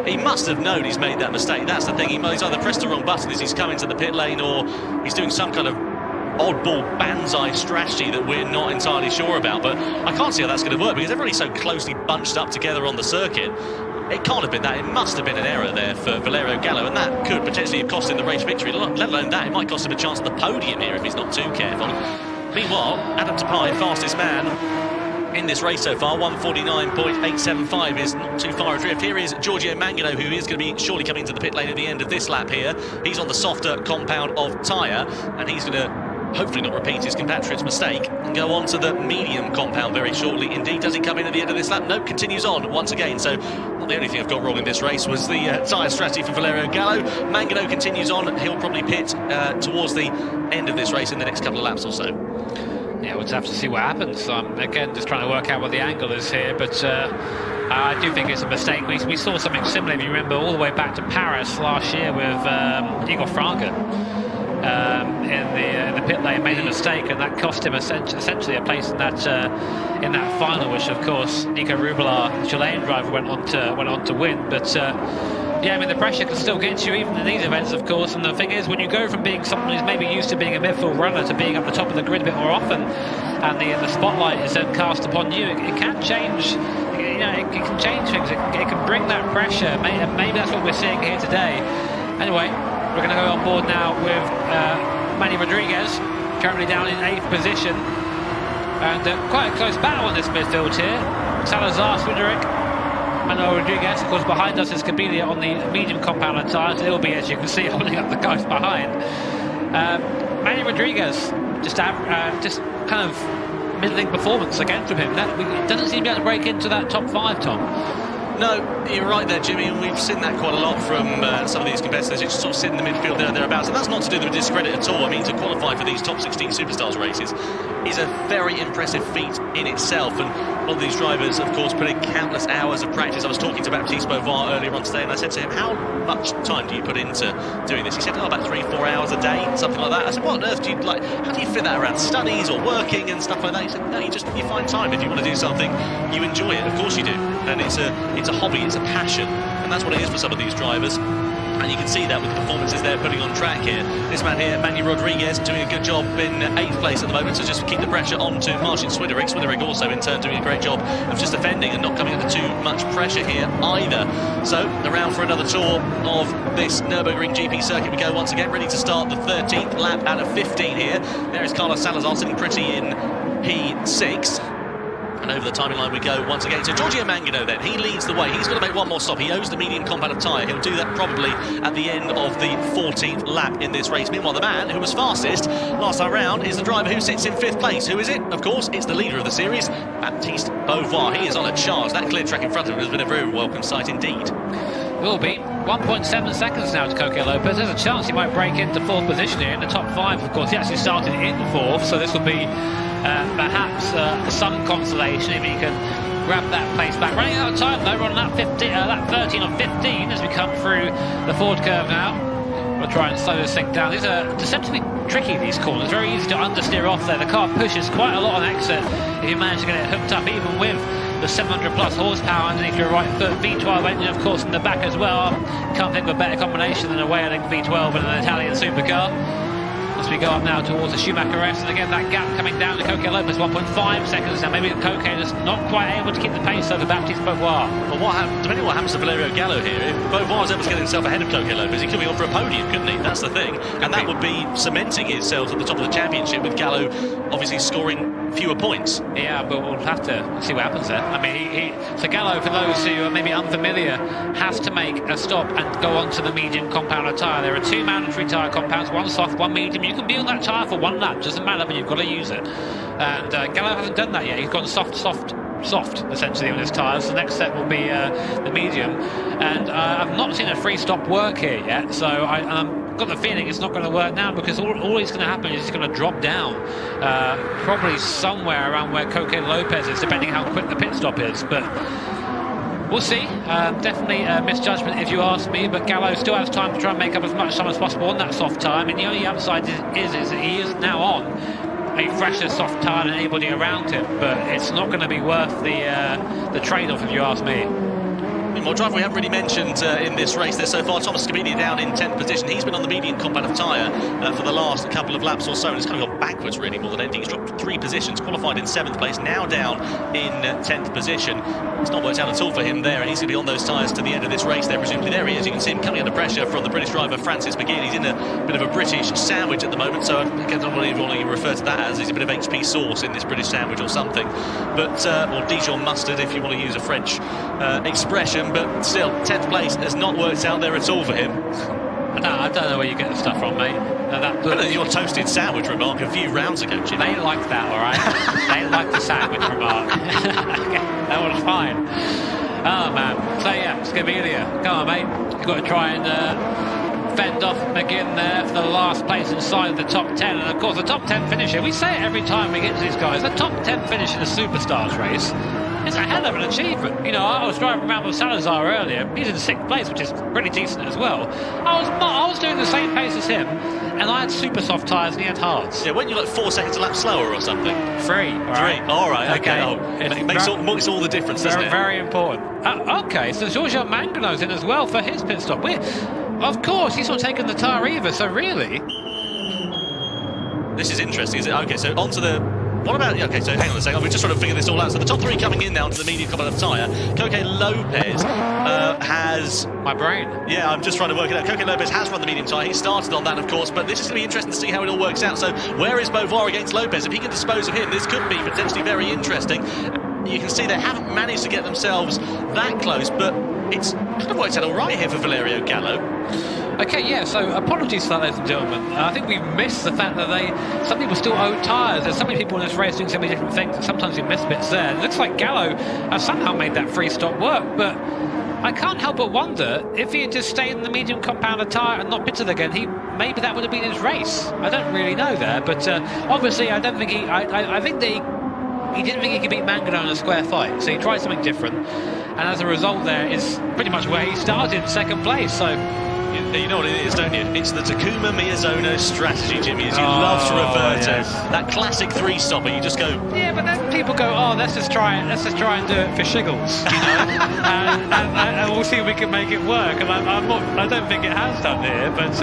He must have known he's made that mistake. That's the thing. He's either pressed the wrong button as he's coming to the pit lane, or he's doing some kind of oddball banzai strategy that we're not entirely sure about. But I can't see how that's going to work, because everybody's so closely bunched up together on the circuit. It can't have been that. It must have been an error there for Valerio Gallo, and that could potentially have cost him the race victory. Let alone that, it might cost him a chance at the podium here if he's not too careful. Meanwhile, Adam Tapai, fastest man in this race so far, 149.875 is not too far adrift. Here is Giorgio Mangano, who is going to be surely coming into the pit lane at the end of this lap here. He's on the softer compound of tyre, and he's going to hopefully not repeat his compatriot's mistake and go on to the medium compound very shortly. Indeed, does he come in at the end of this lap? No, continues on once again. So not the only thing I've got wrong in this race was the tyre strategy for Valerio Gallo. Mangano continues on. He'll probably pit towards the end of this race in the next couple of laps or so. Yeah, we'll just have to see what happens. Again, just trying to work out what the angle is here, but I do think it's a mistake. We saw something similar, if you remember, all the way back to Paris last year with Igor Franke. In the pit lane, made a mistake, and that cost him essentially a place in that final, which of course Nico Rubelar, the Chilean driver, went on to win. But yeah, I mean, the pressure can still get you even in these events, of course. And the thing is, when you go from being someone who's maybe used to being a midfield runner to being up the top of the grid a bit more often, and the spotlight is then cast upon you, it can change. You know, it can change things. It can bring that pressure. Maybe that's what we're seeing here today. Anyway, we're going to go on board now with Manny Rodriguez, currently down in 8th position, and quite a close battle in this midfield here. Salazar, Swideric, Manuel Rodriguez. Of course, behind us is Kabilia on the medium compound tyres. He'll be, as you can see, holding up the guys behind. Manny Rodriguez, just kind of middling performance again from him. It doesn't seem to be able to break into that top 5, Tom. No, you're right there, Jimmy, and we've seen that quite a lot from some of these competitors who just sort of sit in the midfield there and thereabouts, and that's not to do them a discredit at all. I mean, to qualify for these top 16 Superstars races is a very impressive feat in itself, and a lot of these drivers, of course, put in countless hours of practice. I was talking to Baptiste Bouvard earlier on today, and I said to him, how much time do you put into doing this? He said, about 3-4 hours a day, something like that. I said, what on earth do you, how do you fit that around studies or working and stuff like that? He said, no, you find time. If you want to do something, you enjoy it. Of course you do. And it's a hobby, it's a passion, and that's what it is for some of these drivers. And you can see that with the performances they're putting on track here. This man here, Manny Rodriguez, doing a good job in 8th place at the moment, so just keep the pressure on to Marcin Swideric. Swideric also, in turn, doing a great job of just defending and not coming under too much pressure here either. So, around for another tour of this Nürburgring GP circuit we go once again, ready to start the 13th lap out of 15 here. There is Carlos Salazar sitting pretty in P6. And over the timing line we go once again. So Giorgio Mangano then, he leads the way. He's got to make one more stop. He owes the medium compound tyre. He'll do that probably at the end of the 14th lap in this race. Meanwhile, the man who was fastest last time round is the driver who sits in 5th place. Who is it? Of course, it's the leader of the series, Baptiste Bouvard. He is on a charge. That clear track in front of him has been a very welcome sight indeed. Will be 1.7 seconds now to Coque Lopez. There's a chance he might break into 4th position here in the top 5. Of course, he actually started in 4th, so this will be perhaps some consolation if he can grab that place back. Running out of time though, we're on lap 13 on 15 as we come through the Ford curve now. We'll try and slow this thing down. These are deceptively tricky, these corners. Very easy to understeer off there. The car pushes quite a lot on exit if you manage to get it hooked up, even with the 700 plus horsepower underneath your right foot. V12 engine, of course, in the back as well. Can't think of a better combination than a Wailing V12 and an Italian supercar. As we go up now towards the Schumacher S, and again that gap coming down to Coque Lopez, 1.5 seconds now. Maybe Coque just not quite able to keep the pace over Baptiste Bouvard. Well, depending on what happens to Valerio Gallo here, if Bouvard's able to get himself ahead of Coque Lopez, he could be on for a podium, couldn't he? That's the thing. And that would be cementing itself at the top of the championship, with Gallo obviously scoring fewer points. Yeah, but we'll have to see what happens there. I mean, so Gallo, for those who are maybe unfamiliar, has to make a stop and go on to the medium compound tyre. There are 2 mandatory tyre compounds, 1 soft, 1 medium. You can be on that tyre for 1 lap, doesn't matter, but you've got to use it. And Gallo hasn't done that yet. He's gone soft, essentially, on his tyres. The next set will be the medium. And I've not seen a free stop work here yet, so I've got the feeling it's not going to work now, because all is going to happen is he's going to drop down, probably somewhere around where Coque Lopez is, depending how quick the pit stop is. But we'll see. Definitely a misjudgment if you ask me, but Gallo still has time to try and make up as much time as possible on that soft tyre. I mean, the only upside is that he is now on a fresher soft tyre than anybody around him, but it's not going to be worth the trade-off if you ask me. Meanwhile, driver we haven't really mentioned in this race there so far, Thomas Scabini down in 10th position. He's been on the medium compound of tyre for the last couple of laps or so, and it's kind of gone backwards really more than anything. He's dropped 3 positions, qualified in 7th place, now down in 10th position. It's not worked out at all for him there, and he's going to be on those tyres to the end of this race there, presumably. There he is. You can see him coming under pressure from the British driver Francis McGinn. He's in a bit of a British sandwich at the moment, so I don't know what you refer to that as. He's a bit of HP sauce in this British sandwich or something. But, or Dijon mustard if you want to use a French expression, but still, 10th place has not worked out there at all for him. I don't know where you get the stuff from, mate. Better than your toasted sandwich remark a few rounds ago, Jim. They like that, all right? They like the sandwich remark. That was fine. Oh, man. So, yeah, Scabilia. Come on, mate. You've got to try and fend off McGinn there for the last place inside the top 10. And, of course, the top 10 finish here. We say it every time we get to these guys. The top 10 finish in a Superstars race. It's a hell of an achievement. You know, I was driving around with Salazar earlier. He's in 6th place, which is pretty decent as well. I was doing the same pace as him, and I had super soft tyres and he had hards. Yeah, weren't you like 4 seconds a lap slower or something? 3. All right, okay. Oh, it makes all the difference, doesn't it? Very important. Okay, so Giorgio Mangano's in as well for his pit stop. Of course, he's not taking the tyre either, so really... This is interesting, is it? Okay, so onto the... What about... Okay, so hang on a second. We're just trying to figure this all out. So the top 3 coming in now into the medium compound tyre. Coque Lopez has... My brain. Yeah, I'm just trying to work it out. Coque Lopez has run the medium tyre. He started on that, of course, but this is going to be interesting to see how it all works out. So where is Beauvoir against Lopez? If he can dispose of him, this could be potentially very interesting. You can see they haven't managed to get themselves that close, but it's kind of worked out all right here for Valerio Gallo. Okay, yeah, so apologies for that, ladies and gentlemen. I think we've missed the fact that some people still own tyres. There's so many people in this race doing so many different things, and sometimes we miss bits there. It looks like Gallo has somehow made that free stop work, but I can't help but wonder if he had just stayed in the medium compounder tyre and not pitted again, maybe that would have been his race. I don't really know there, but obviously I don't think I think that he didn't think he could beat Mangano in a square fight, so he tried something different, and as a result there is pretty much where he started, 2nd place, so... You know what it is, don't you? It's the Takuma Miyazono strategy, Jimmy, as you love to refer to. That classic 3-stopper, you just go... Yeah, but then people go, oh, let's just try and do it for shiggles, you know? and we'll see if we can make it work. And I don't think it has done here, but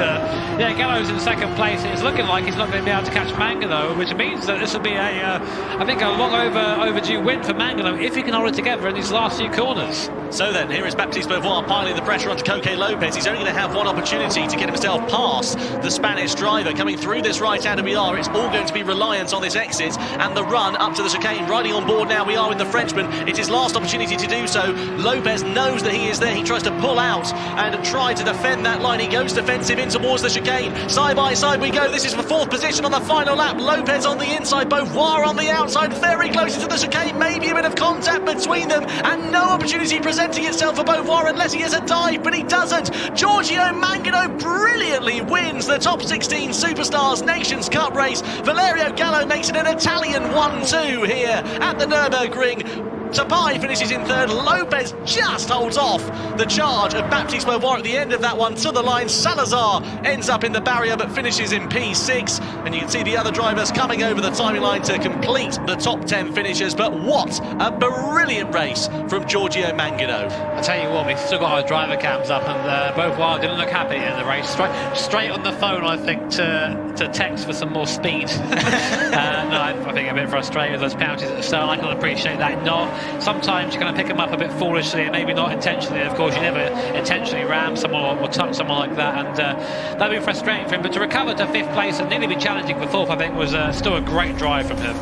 yeah, Gallo's in 2nd place. It's looking like he's not going to be able to catch Mangano, which means that this will be I think a long overdue win for Mangano if he can hold it together in these last few corners. So then, here is Baptiste Beauvoir piling the pressure onto Coque Lopez. He's only going to have one opportunity to get himself past the Spanish driver coming through this right-hander we are. It's all going to be reliant on this exit and the run up to the chicane. Riding on board now we are with the Frenchman. It's his last opportunity to do so. Lopez knows that he is there. He tries to pull out and try to defend that line. He goes defensive in towards the chicane. Side by side we go. This is for 4th position on the final lap. Lopez on the inside, Beauvoir on the outside, very close into the chicane. Maybe a bit of contact between them and no opportunity presenting itself for Beauvoir unless he has a dive, but he doesn't. Giorgio Mangano brilliantly wins the top 16 Superstars Nations Cup race. Valerio Gallo makes it an Italian 1-2 here at the Nürburgring. Tapai finishes in 3rd. Lopez just holds off the charge of Baptiste Beauvoir at the end of that one to the line. Salazar ends up in the barrier but finishes in P6, and you can see the other drivers coming over the timing line to complete the top 10 finishers. But what a brilliant race from Giorgio Mangano. I tell you what, we've still got our driver cams up, and Beauvoir didn't look happy in the race. Straight on the phone, I think, to text for some more speed. No, I think a bit frustrated with those penalties at the start. I can appreciate that. Sometimes you're going to pick them up a bit foolishly and maybe not intentionally. Of course, you never intentionally ram someone or touch someone like that, and that'd be frustrating for him. But to recover to 5th place and nearly be challenging for 4th, I think, was still a great drive from him.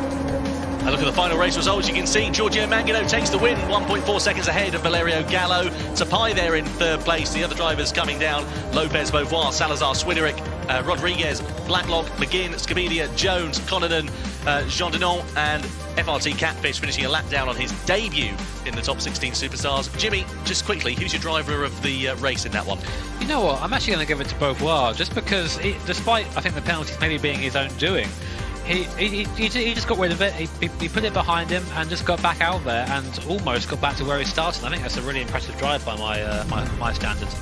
A look at the final race results. You can see Giorgio Mangano takes the win, 1.4 seconds ahead of Valerio Gallo. Tapai there in 3rd place. The other drivers coming down: Lopez, Beauvoir, Salazar, Swiderick, Rodriguez, Blacklock, McGinn, Scabidia, Jones, Connonan, Jean Denon, and FRT Catfish finishing a lap down on his debut in the top 16 Superstars. Jimmy, just quickly, who's your driver of the race in that one? You know what? I'm actually going to give it to Beauvoir, just because, despite I think the penalties maybe being his own doing, he just got rid of it. He put it behind him and just got back out there and almost got back to where he started. I think that's a really impressive drive by my standards.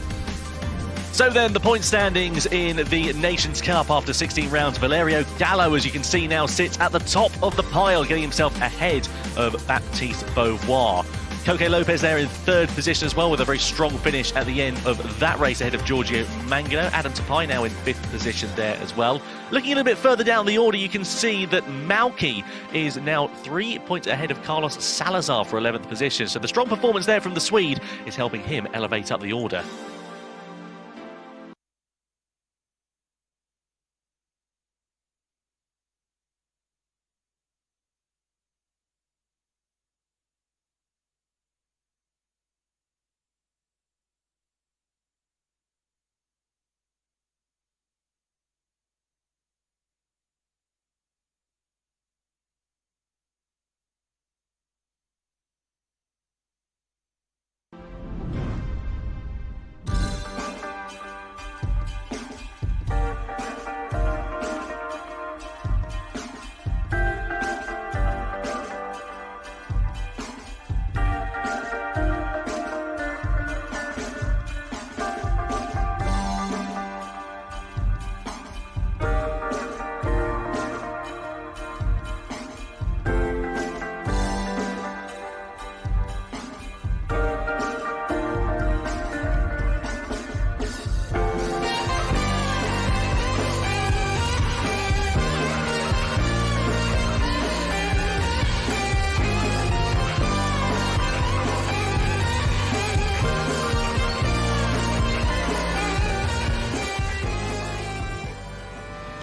So then, the point standings in the Nations Cup after 16 rounds. Valerio Gallo, as you can see now, sits at the top of the pile, getting himself ahead of Baptiste Beauvoir. Coque Lopez there in 3rd position as well, with a very strong finish at the end of that race ahead of Giorgio Mangano. Adam Tapai now in 5th position there as well. Looking a little bit further down the order, you can see that Malky is now 3 points ahead of Carlos Salazar for 11th position. So the strong performance there from the Swede is helping him elevate up the order.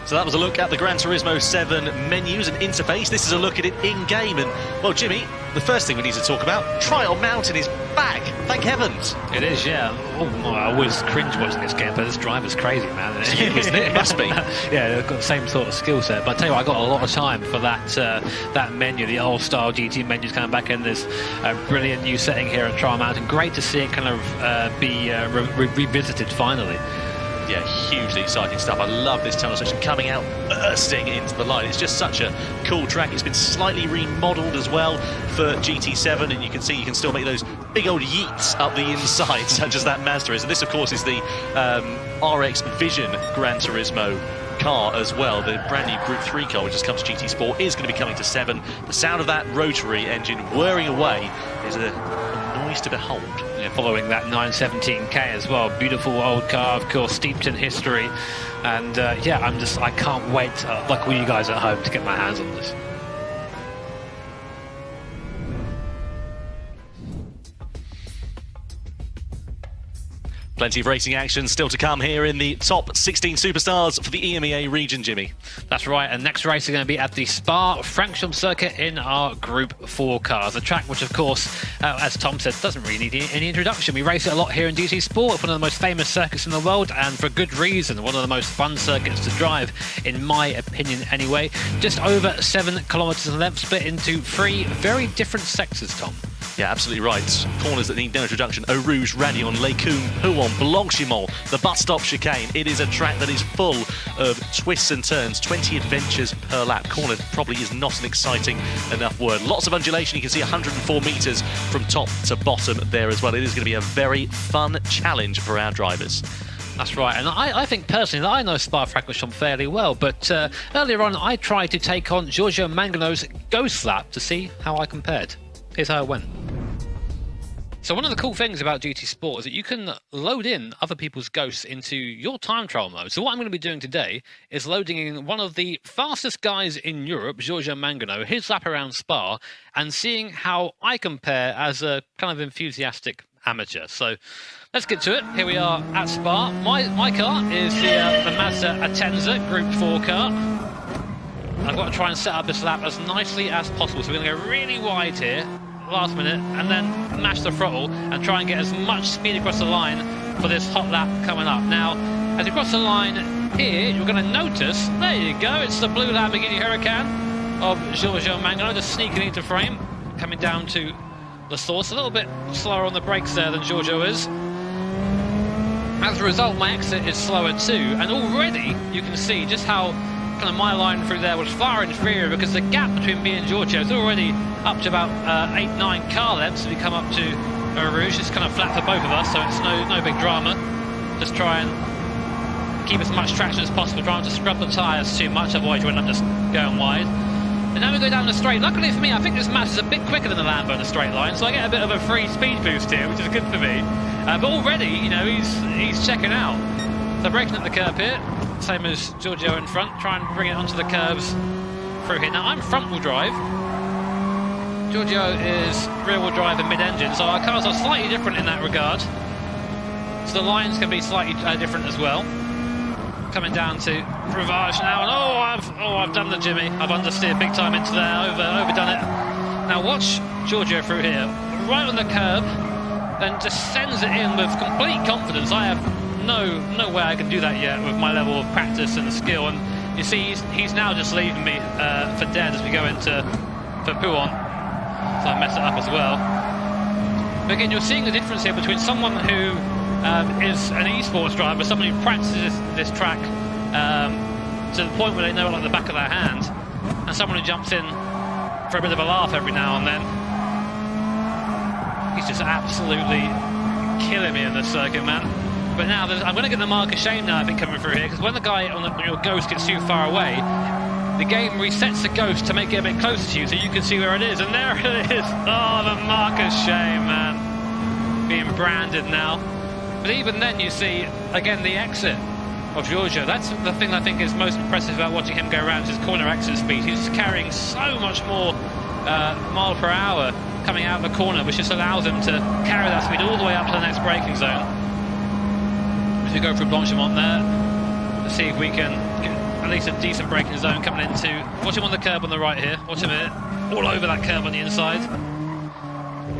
So that was a look at the Gran Turismo 7 menus and interface. This is a look at it in-game. And, well, Jimmy, the first thing we need to talk about, Trial Mountain is back. Thank heavens. It is, yeah. Oh, I always cringe watching this game, but this driver's crazy, man. Isn't it? It must be. Yeah, they've got the same sort of skill set. But I tell you what, I got a lot of time for that menu, the old-style GT menus coming back in this brilliant new setting here at Trial Mountain. Great to see it kind of be revisited finally. Yeah, hugely exciting stuff. I love this tunnel section coming out, bursting into the line. It's just such a cool track. It's been slightly remodeled as well for GT7, and you can see you can still make those big old yeets up the inside, such as that Mazda is. And this, of course, is the RX Vision Gran Turismo car as well. The brand new Group 3 car, which has come to GT Sport, is going to be coming to 7. The sound of that rotary engine whirring away is a noise to behold. Yeah, following that 917K as well. Beautiful old car, of course, steeped in history. And yeah, I can't wait, like all you guys at home, to get my hands on this. Plenty of racing action still to come here in the top 16 superstars for the EMEA region, Jimmy. That's right, and next race is going to be at the Spa-Francorchamps circuit in our Group 4 cars. A track which, of course, as Tom said, doesn't really need any introduction. We race it a lot here in GT Sport. It's one of the most famous circuits in the world, and for good reason. One of the most fun circuits to drive, in my opinion anyway. Just over 7 kilometres in length, split into 3 very different sectors, Tom. Yeah, absolutely right. Corners that need no introduction. Eau Rouge, Radion, Les Combes, Huon, Blanchimont, the bus stop chicane. It is a track that is full of twists and turns, 20 adventures per lap. Corner probably is not an exciting enough word. Lots of undulation. You can see 104 metres from top to bottom there as well. It is going to be a very fun challenge for our drivers. That's right, and I think personally that I know Spa-Francorchamps fairly well, but earlier on I tried to take on Giorgio Mangano's Ghost Lap to see how I compared. Here's how it went. So one of the cool things about GT Sport is that you can load in other people's ghosts into your time trial mode. So what I'm going to be doing today is loading in one of the fastest guys in Europe, Giorgio Mangano, his lap around Spa, and seeing how I compare as a kind of enthusiastic amateur. So let's get to it. Here we are at Spa. My car is the Mazda Atenza Group 4 car. I've got to try and set up this lap as nicely as possible. So we're going to go really wide here, last minute, and then mash the throttle and try and get as much speed across the line for this hot lap coming up. Now, as you cross the line here, you're going to notice, there you go, it's the blue Lamborghini Huracan of Giorgio Mangano, just sneaking into frame, coming down to the source. A little bit slower on the brakes there than Giorgio is. As a result, my exit is slower too, and already you can see just how kind of my line through there was far inferior, because the gap between me and Giorgio is already up to about 8-9 car lengths. As we come up to Eau Rouge, it's kind of flat for both of us, so it's no big drama. Just try and keep as much traction as possible, trying to scrub the tyres too much, otherwise you end up just going wide. And now we go down the straight. Luckily for me, I think this match is a bit quicker than the Lambo in the straight line, so I get a bit of a free speed boost here, which is good for me. But already, you know, he's checking out. So braking at the curb here, same as Giorgio in front, try and bring it onto the curves through here. Now I'm front wheel drive, Giorgio is rear wheel drive and mid-engine, so our cars are slightly different in that regard. So the lines can be slightly different as well. Coming down to Rivage now, and I've done the Jimmy. I've understeered big time into there, overdone it. Now watch Giorgio through here, right on the curb, then just sends it in with complete confidence. I have no way I can do that yet with my level of practice and skill, and you see he's now just leaving me for dead as we go for Puon, so I mess it up as well. But again, you're seeing the difference here between someone who is an esports driver, someone who practices this track to the point where they know it like the back of their hand, and someone who jumps in for a bit of a laugh every now and then. He's just absolutely killing me in this circuit, man. But now I'm going to get the mark of shame now, I think, coming through here, because when the guy on your ghost gets too far away, the game resets the ghost to make it a bit closer to you, so you can see where it is. And there it is. Oh, the mark of shame, man. Being branded now. But even then, you see, again, the exit of Giorgio. That's the thing I think is most impressive about watching him go around, his corner exit speed. He's carrying so much more mile per hour coming out of the corner, which just allows him to carry that speed all the way up to the next braking zone. As we go through Blanchimont there, let's see if we can at least a decent braking zone coming into. Watch him on the curb on the right here. Watch him here, all over that curb on the inside.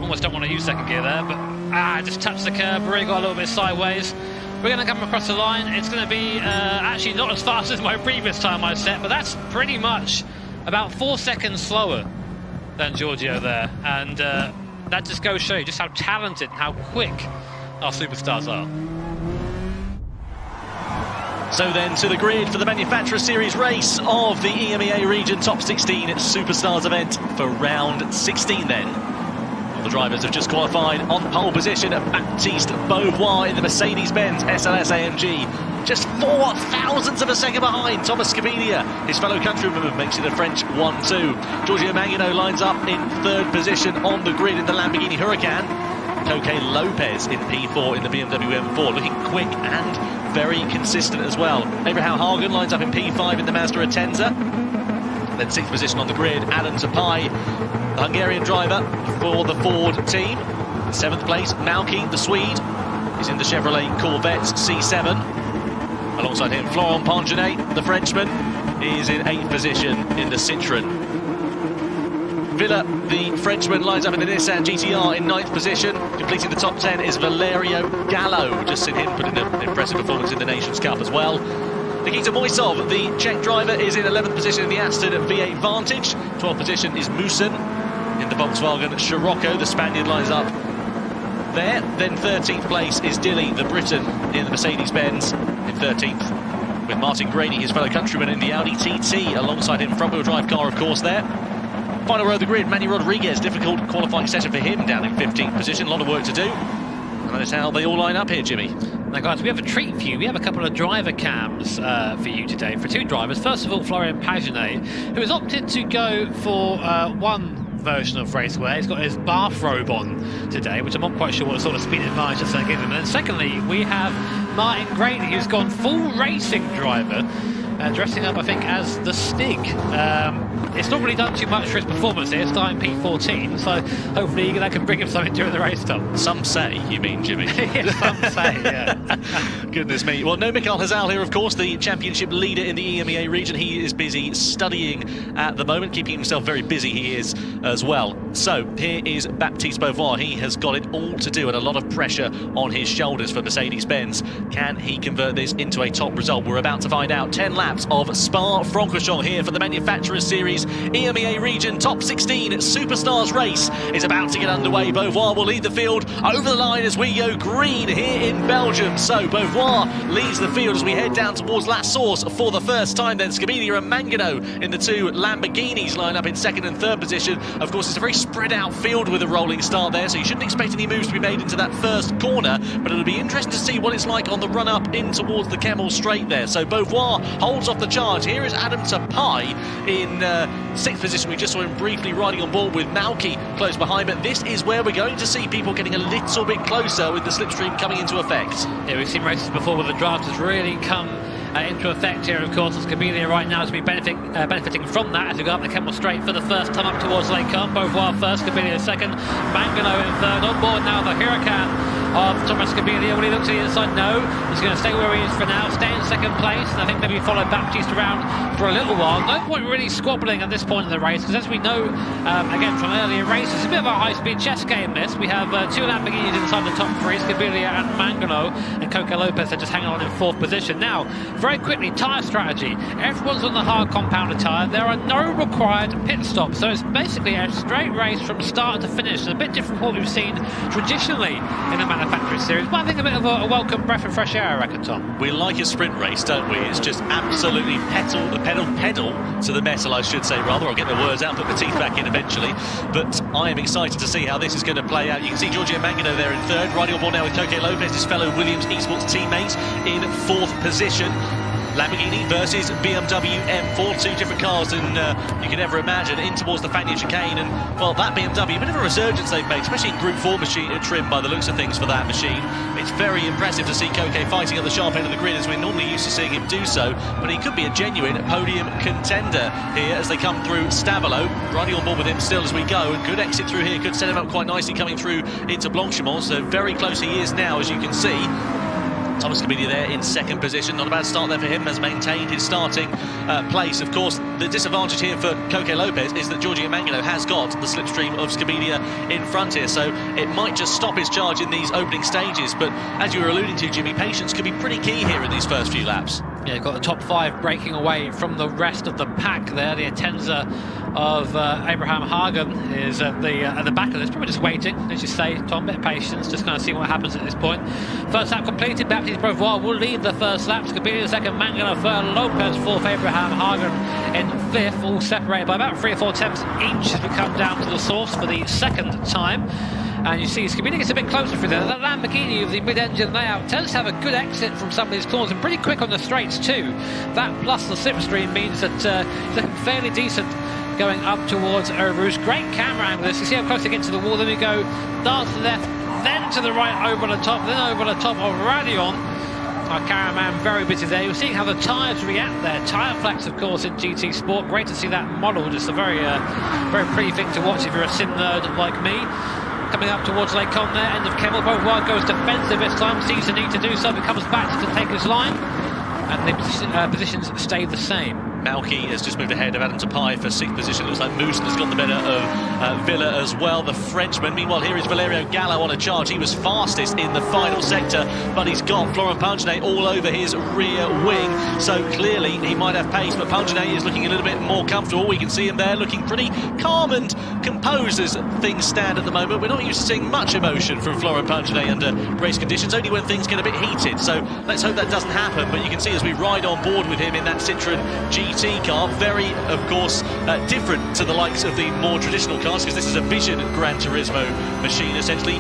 Almost don't want to use second gear there, but just touched the curb, really got a little bit sideways. We're going to come across the line. It's going to be actually not as fast as my previous time I set, but that's pretty much about 4 seconds slower than Giorgio there. And that just goes to show you just how talented and how quick our superstars are. So then to the grid for the Manufacturer Series race of the EMEA Region Top 16 Superstars event for round 16 then. All the drivers have just qualified on pole position. Baptiste Beauvoir in the Mercedes-Benz SLS AMG. Just 4 thousandths of a second behind Thomas Scabilia. His fellow countryman makes it a French 1-2. Giorgio Mangano lines up in 3rd position on the grid in the Lamborghini Huracan. Coque Lopez in P4 in the BMW M4, looking quick and very consistent as well. Abraham Hagen lines up in P5 in the Mazda Atenza. Then 6th position on the grid, Adam Tapai, the Hungarian driver for the Ford team. 7th place, Malky, the Swede, is in the Chevrolet Corvette C7. Alongside him, Florent Pongenet, the Frenchman, is in 8th position in the Citroën. Villa, the Frenchman, lines up in the Nissan GTR in 9th position. Completing the top 10 is Valerio Gallo. Just seen him put in an impressive performance in the Nations Cup as well. Nikita Moisov, the Czech driver, is in 11th position in the Aston V8 Vantage. 12th position is Musen in the Volkswagen Scirocco. The Spaniard lines up there. Then 13th place is Dilly, the Briton, in the Mercedes-Benz in 13th. With Martin Grady, his fellow countryman, in the Audi TT. Alongside him, front-wheel drive car, of course, there. Final row of the grid, Manny Rodriguez, difficult qualifying session for him, down in 15th position, a lot of work to do. And that is how they all line up here, Jimmy. Now guys, we have a treat for you. We have a couple of driver cams for you today, for 2 drivers. First of all, Florian Pagenet, who has opted to go for one version of racewear. He's got his bathrobe on today, which I'm not quite sure what sort of speed advantage that's going to give him. And secondly, we have Martin Grady, who's gone full racing driver, dressing up, I think, as the Stig. It's not really done too much for his performance here, starting P14, so hopefully that can bring him something during the race, Tom. Some say, you mean, Jimmy? Yes, some say, yeah. Goodness me. Well, no Mikhail Hazal here, of course, the championship leader in the EMEA region. He is busy studying at the moment, keeping himself very busy, he is as well. So, here is Baptiste Beauvoir. He has got it all to do and a lot of pressure on his shoulders for Mercedes-Benz. Can he convert this into a top result? We're about to find out. 10 laps of Spa-Francorchamps here for the Manufacturers Series EMEA region Top 16 Superstars race is about to get underway. Beauvoir will lead the field over the line as we go green here in Belgium. So Beauvoir leads the field as we head down towards La Source for the first time. Then Scabilia and Mangano in the 2 Lamborghinis line up in 2nd and 3rd position. Of course, it's a very spread out field with a rolling start there, so you shouldn't expect any moves to be made into that first corner, but it'll be interesting to see what it's like on the run up in towards the Kemmel Straight there. So Beauvoir holds off the charge. Here is Adam Tapai in 6th position. We just saw him briefly riding on board with Malky close behind, but this is where we're going to see people getting a little bit closer with the slipstream coming into effect. Yeah, we've seen races before where the draft has really come into effect here, of course. Scabilia right now has been benefiting from that as we go up the Kemmel Straight for the first time up towards Lake Combe. Beauvoir first, Scabilia second, Mangano in 3rd. On board now the Huracan of Thomas Scabilia. When he looks to the inside, no, he's going to stay where he is for now, stay in 2nd place, and I think maybe follow Baptiste around for a little while. No point really squabbling at this point in the race, because as we know, again from earlier races, it's a bit of a high-speed chess game this. We have 2 Lamborghinis inside the top 3, Scabilia and Mangano, and Coque Lopez are just hanging on in 4th position. Now, very quickly, tyre strategy. Everyone's on the hard compounded tyre. There are no required pit stops, so it's basically a straight race from start to finish. It's a bit different from what we've seen traditionally in the Manufacturer Series, but I think a bit of a welcome breath of fresh air, I reckon, Tom. We like a sprint race, don't we? It's just absolutely pedal to the metal, I should say, rather. I'll get the words out, put the teeth back in eventually. But I am excited to see how this is going to play out. You can see Giorgio Mangano there in 3rd, riding on board now with Coque Lopez, his fellow Williams Esports teammate, in 4th position. Lamborghini versus BMW M4, 2 different cars than you could ever imagine, in towards the Fagnes chicane. And, well, that BMW, a bit of a resurgence they've made, especially in Group 4 machine trim by the looks of things for that machine. It's very impressive to see Coque fighting at the sharp end of the grid, as we're normally used to seeing him do so, but he could be a genuine podium contender here as they come through Stavelot. Riding on board with him still as we go, and good exit through here, could set him up quite nicely coming through into Blanchimont, so very close he is now, as you can see. Thomas Scabilia there in second position. Not a bad start there for him, has maintained his starting place. Of course, the disadvantage here for Coque Lopez is that Giorgio Mangano has got the slipstream of Scabilia in front here, so it might just stop his charge in these opening stages. But as you were alluding to, Jimmy, patience could be pretty key here in these first few laps. Yeah, got the top 5 breaking away from the rest of the pack there. The Atenza of Abraham Hagen is at the back of this, probably just waiting, as you say, Tom, bit of patience, just kind of see what happens at this point. First lap completed, Baptiste Brevois will lead the first lap, Scabilia second, Mangano third, Lopez fourth, Abraham Hagen in fifth, all separated by about 3 or 4 tenths each as we come down to the source for the second time. And you see Scabilia gets a bit closer through there. That Lamborghini of the mid-engine layout tends to have a good exit from some of these corners and pretty quick on the straights too. That plus the slipstream means that he's looking fairly decent going up towards Eau Rouge. Great camera angle this. You see how close they get to the wall. Then we go dance to the left, then to the right over the top, then over the top of Radion. Our cameraman very busy there. You're seeing how the tyres react there. Tyre flex, of course, in GT Sport. Great to see that model. Just a very pretty thing to watch if you're a sim nerd like me. Coming up towards Lake Con there, end of Kemmel. Beauvoir goes defensive this time, sees the need to do so, but comes back to take his line, and the positions stay the same. Malky has just moved ahead of Adam Tapai for 6th position. Looks like Moussen has got the better of Villa as well, the Frenchman. Meanwhile, here is Valerio Gallo on a charge. He was fastest in the final sector, but he's got Florent Pangenet all over his rear wing. So clearly he might have pace, but Pangenet is looking a little bit more comfortable. We can see him there looking pretty calm and composed as things stand at the moment. We're not used to seeing much emotion from Florent Pangenet under race conditions, only when things get a bit heated. So let's hope that doesn't happen. But you can see as we ride on board with him in that Citroën GT car, very, of course, different to the likes of the more traditional cars, because this is a Vision Gran Turismo machine, essentially.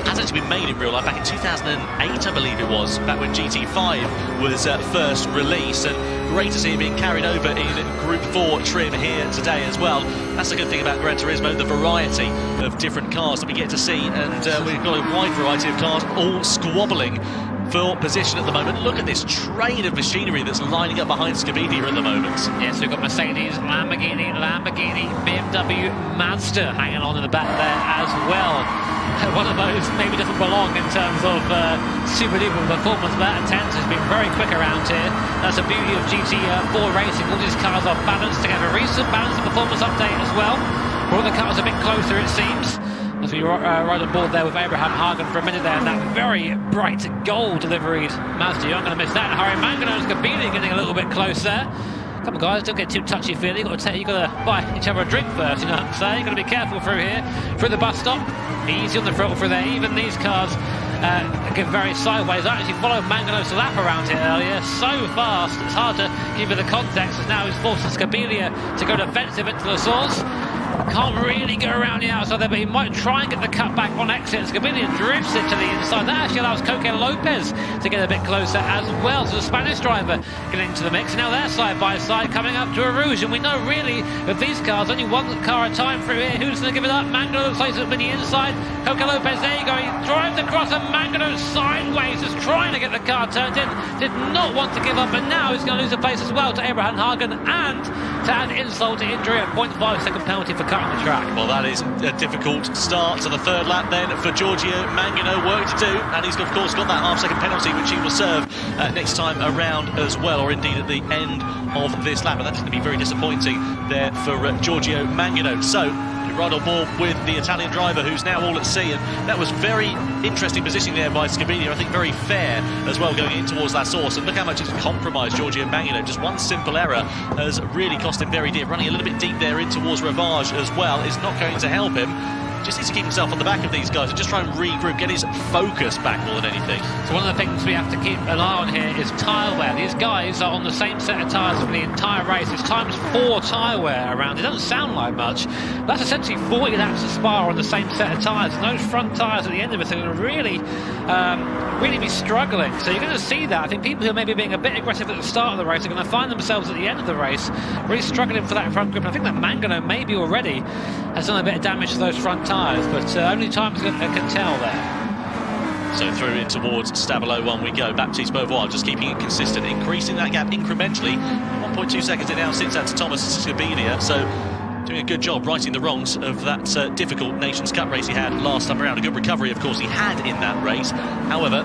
Has actually been made in real life back in 2008, I believe it was, back when GT5 was first released, and great to see it being carried over in Group 4 trim here today as well. That's the good thing about Gran Turismo, the variety of different cars that we get to see, and we've got a wide variety of cars all squabbling for position at the moment. Look at this train of machinery that's lining up behind Scabilia at the moment. Yes, we've got Mercedes, Lamborghini, BMW, Mazda hanging on in the back there as well. One of those maybe doesn't belong in terms of super duper performance, but Atenza has been very quick around here. That's the beauty of GT4 racing. All these cars are balanced together. Recent balanced performance update as well. All the cars a bit closer, it seems. As we ride on board there with Abraham Hagen for a minute there, and that very bright gold liveried Mazda. You're not going to miss that. Harry Mangano and Scabilia getting a little bit close there. Come on, guys, don't get too touchy-feely. You've got to buy each other a drink first, you know what I'm saying? You've got to be careful through here, through the bus stop. Easy on the throttle through there. Even these cars get very sideways. I actually followed Mangano's lap around here earlier so fast. It's hard to give you the context, as now he's forcing Scabilia to go defensive into the source. Can't really go around the outside there, but he might try and get the cut back on exit. Scabilia drifts it to the inside. That actually allows Coque Lopez to get a bit closer as well. So the Spanish driver getting into the mix. And now they're side by side coming up to Eau Rouge. And we know really with these cars, only one car at a time through here. Who's going to give it up? Mangano looks like he's been the inside. Coque Lopez, there you go. He drives across, and Mangano sideways is trying to get the car turned in. Did not want to give up, and now he's going to lose a place as well to Abraham Hagen, and to add insult to injury, a 0.5-second penalty for cutting the track. Well, that is a difficult start to the third lap then for Giorgio Mangano. Work to do, and he's of course got that half-second penalty, which he will serve next time around as well, or indeed at the end of this lap. And that's going to be very disappointing there for Giorgio Mangano. So right on board with the Italian driver, who's now all at sea, and that was very interesting positioning there by Scabilia. I think very fair as well going in towards that source, and look how much it's compromised Giorgio Mangano. Just one simple error has really cost him very dear. Running a little bit deep there in towards Ravage as well is not going to help him. Just needs to keep himself on the back of these guys and just try and regroup, get his focus back more than anything. So one of the things we have to keep an eye on here is tyre wear. These guys are on the same set of tyres for the entire race. It's ×4 tyre wear around. It doesn't sound like much. That's essentially 40 laps of Spa on the same set of tyres. And those front tyres at the end of it are going to really be struggling. So you're going to see that. I think people who are maybe being a bit aggressive at the start of the race are going to find themselves at the end of the race really struggling for that front grip. And I think that Mangano maybe already has done a bit of damage to those front tyres, but only time can tell there. So through in towards Stavelot 1 we go. Baptiste Beauvoir just keeping it consistent, increasing that gap incrementally. 1.2 seconds it now since out to Thomas Scabilia. So doing a good job righting the wrongs of that difficult Nations Cup race he had last time around. A good recovery, of course, he had in that race. However,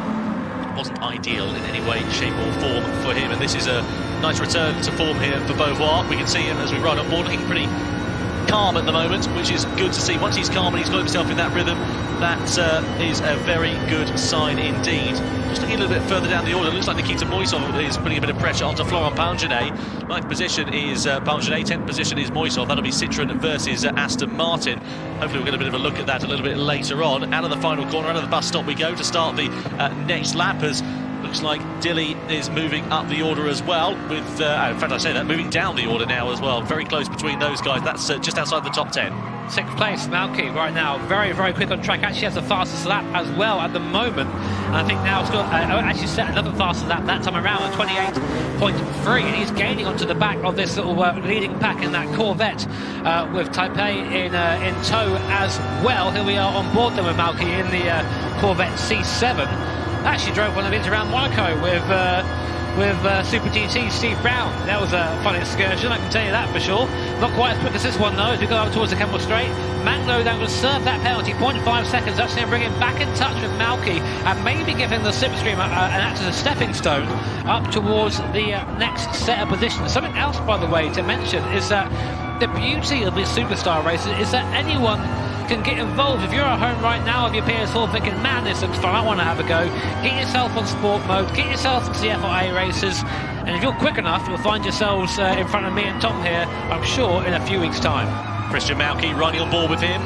wasn't ideal in any way, shape or form for him, and this is a nice return to form here for Beauvoir. We can see him as we ride on board looking pretty calm at the moment, which is good to see. Once he's calm and he's got himself in that rhythm, that is a very good sign indeed. Just looking a little bit further down the order, it looks like Nikita Moisov is putting a bit of pressure onto Florent Pagenet. 9th position is Pagenet, 10th position is Moisov. That'll be Citroën versus Aston Martin. Hopefully we'll get a bit of a look at that a little bit later on. Out of the final corner, out of the bus stop we go to start the next lap, as looks like Dilly is moving up the order as well, with, in fact I say that, moving down the order now as well. Very close between those guys. That's just outside the top 10. 6th place, Malky right now, very, very quick on track. Actually has the fastest lap as well at the moment. And I think now it's got, actually set another fastest lap that time around at 28.3. And he's gaining onto the back of this little leading pack in that Corvette with Taipei in tow as well. Here we are on board then with Malky in the Corvette C7. Actually drove one of these around Monaco with Super GT Steve Brown. That was a fun excursion, I can tell you that for sure. Not quite as quick as this one though, as we go up towards the Kemmel Straight. Manglo then will serve that penalty, 0.5 seconds. That's going to bring him back in touch with Malky and maybe give him the slipstream and act as a stepping stone up towards the next set of positions. Something else, by the way, to mention is that the beauty of these superstar races is that anyone can get involved. If you're at home right now with your PS4 thinking, man, this looks fun, I want to have a go, get yourself on sport mode, get yourself into the FIA races, and if you're quick enough, you'll find yourselves in front of me and Tom here, I'm sure, in a few weeks' time. Christian Malky riding on board with him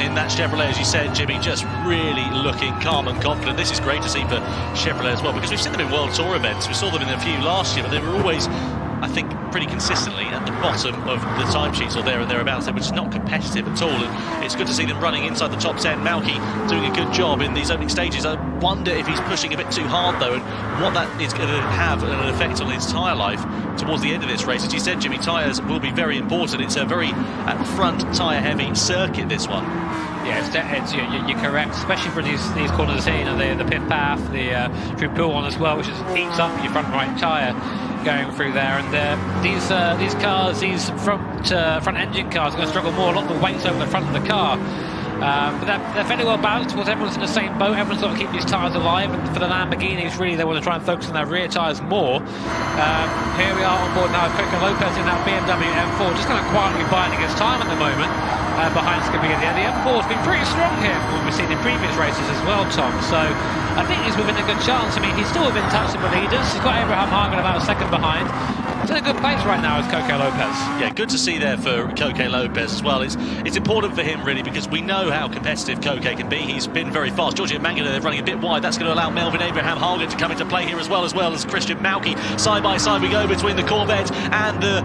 in that Chevrolet, as you said, Jimmy, just really looking calm and confident. This is great to see for Chevrolet as well, because we've seen them in World Tour events. We saw them in a few last year, but they were always, I think, pretty consistently at the bottom of the timesheets, or there and thereabouts. They were just not competitive at all, and it's good to see them running inside the top 10. Malky doing a good job in these opening stages. I wonder if he's pushing a bit too hard though, and what that is going to have an effect on his tyre life towards the end of this race. As you said, Jimmy, tyres will be very important. It's a very front tyre heavy circuit, this one. Yeah, you're correct, especially for these corners here, you know, the pit path, the through pool one as well, which just eats up your front right tyre going through there. And these cars, these front engine cars, are going to struggle more. A lot of the weight's over the front of the car. But they're fairly well balanced towards everyone's in the same boat. Everyone's got to keep these tyres alive, and for the Lamborghinis, really, they want to try and focus on their rear tyres more. Here we are on board now with Coco Lopez in that BMW M4, just kind of quietly biding his time at the moment behind Scabilia. The M4's been pretty strong here from what we've seen in previous races as well, Tom. So I think he's within a good chance. I mean, he's still within touch of the leaders. He's got Abraham Hagen about a second behind. He's in a good place right now as Coco Lopez. Yeah, good to see there for Coco Lopez as well. It's important for him really, because we know how competitive Coco can be. He's been very fast. Giorgio Mangano, they're running a bit wide. That's going to allow Melvin Abraham Hagen to come into play here as well as Christian Malky. Side by side we go between the Corvette and the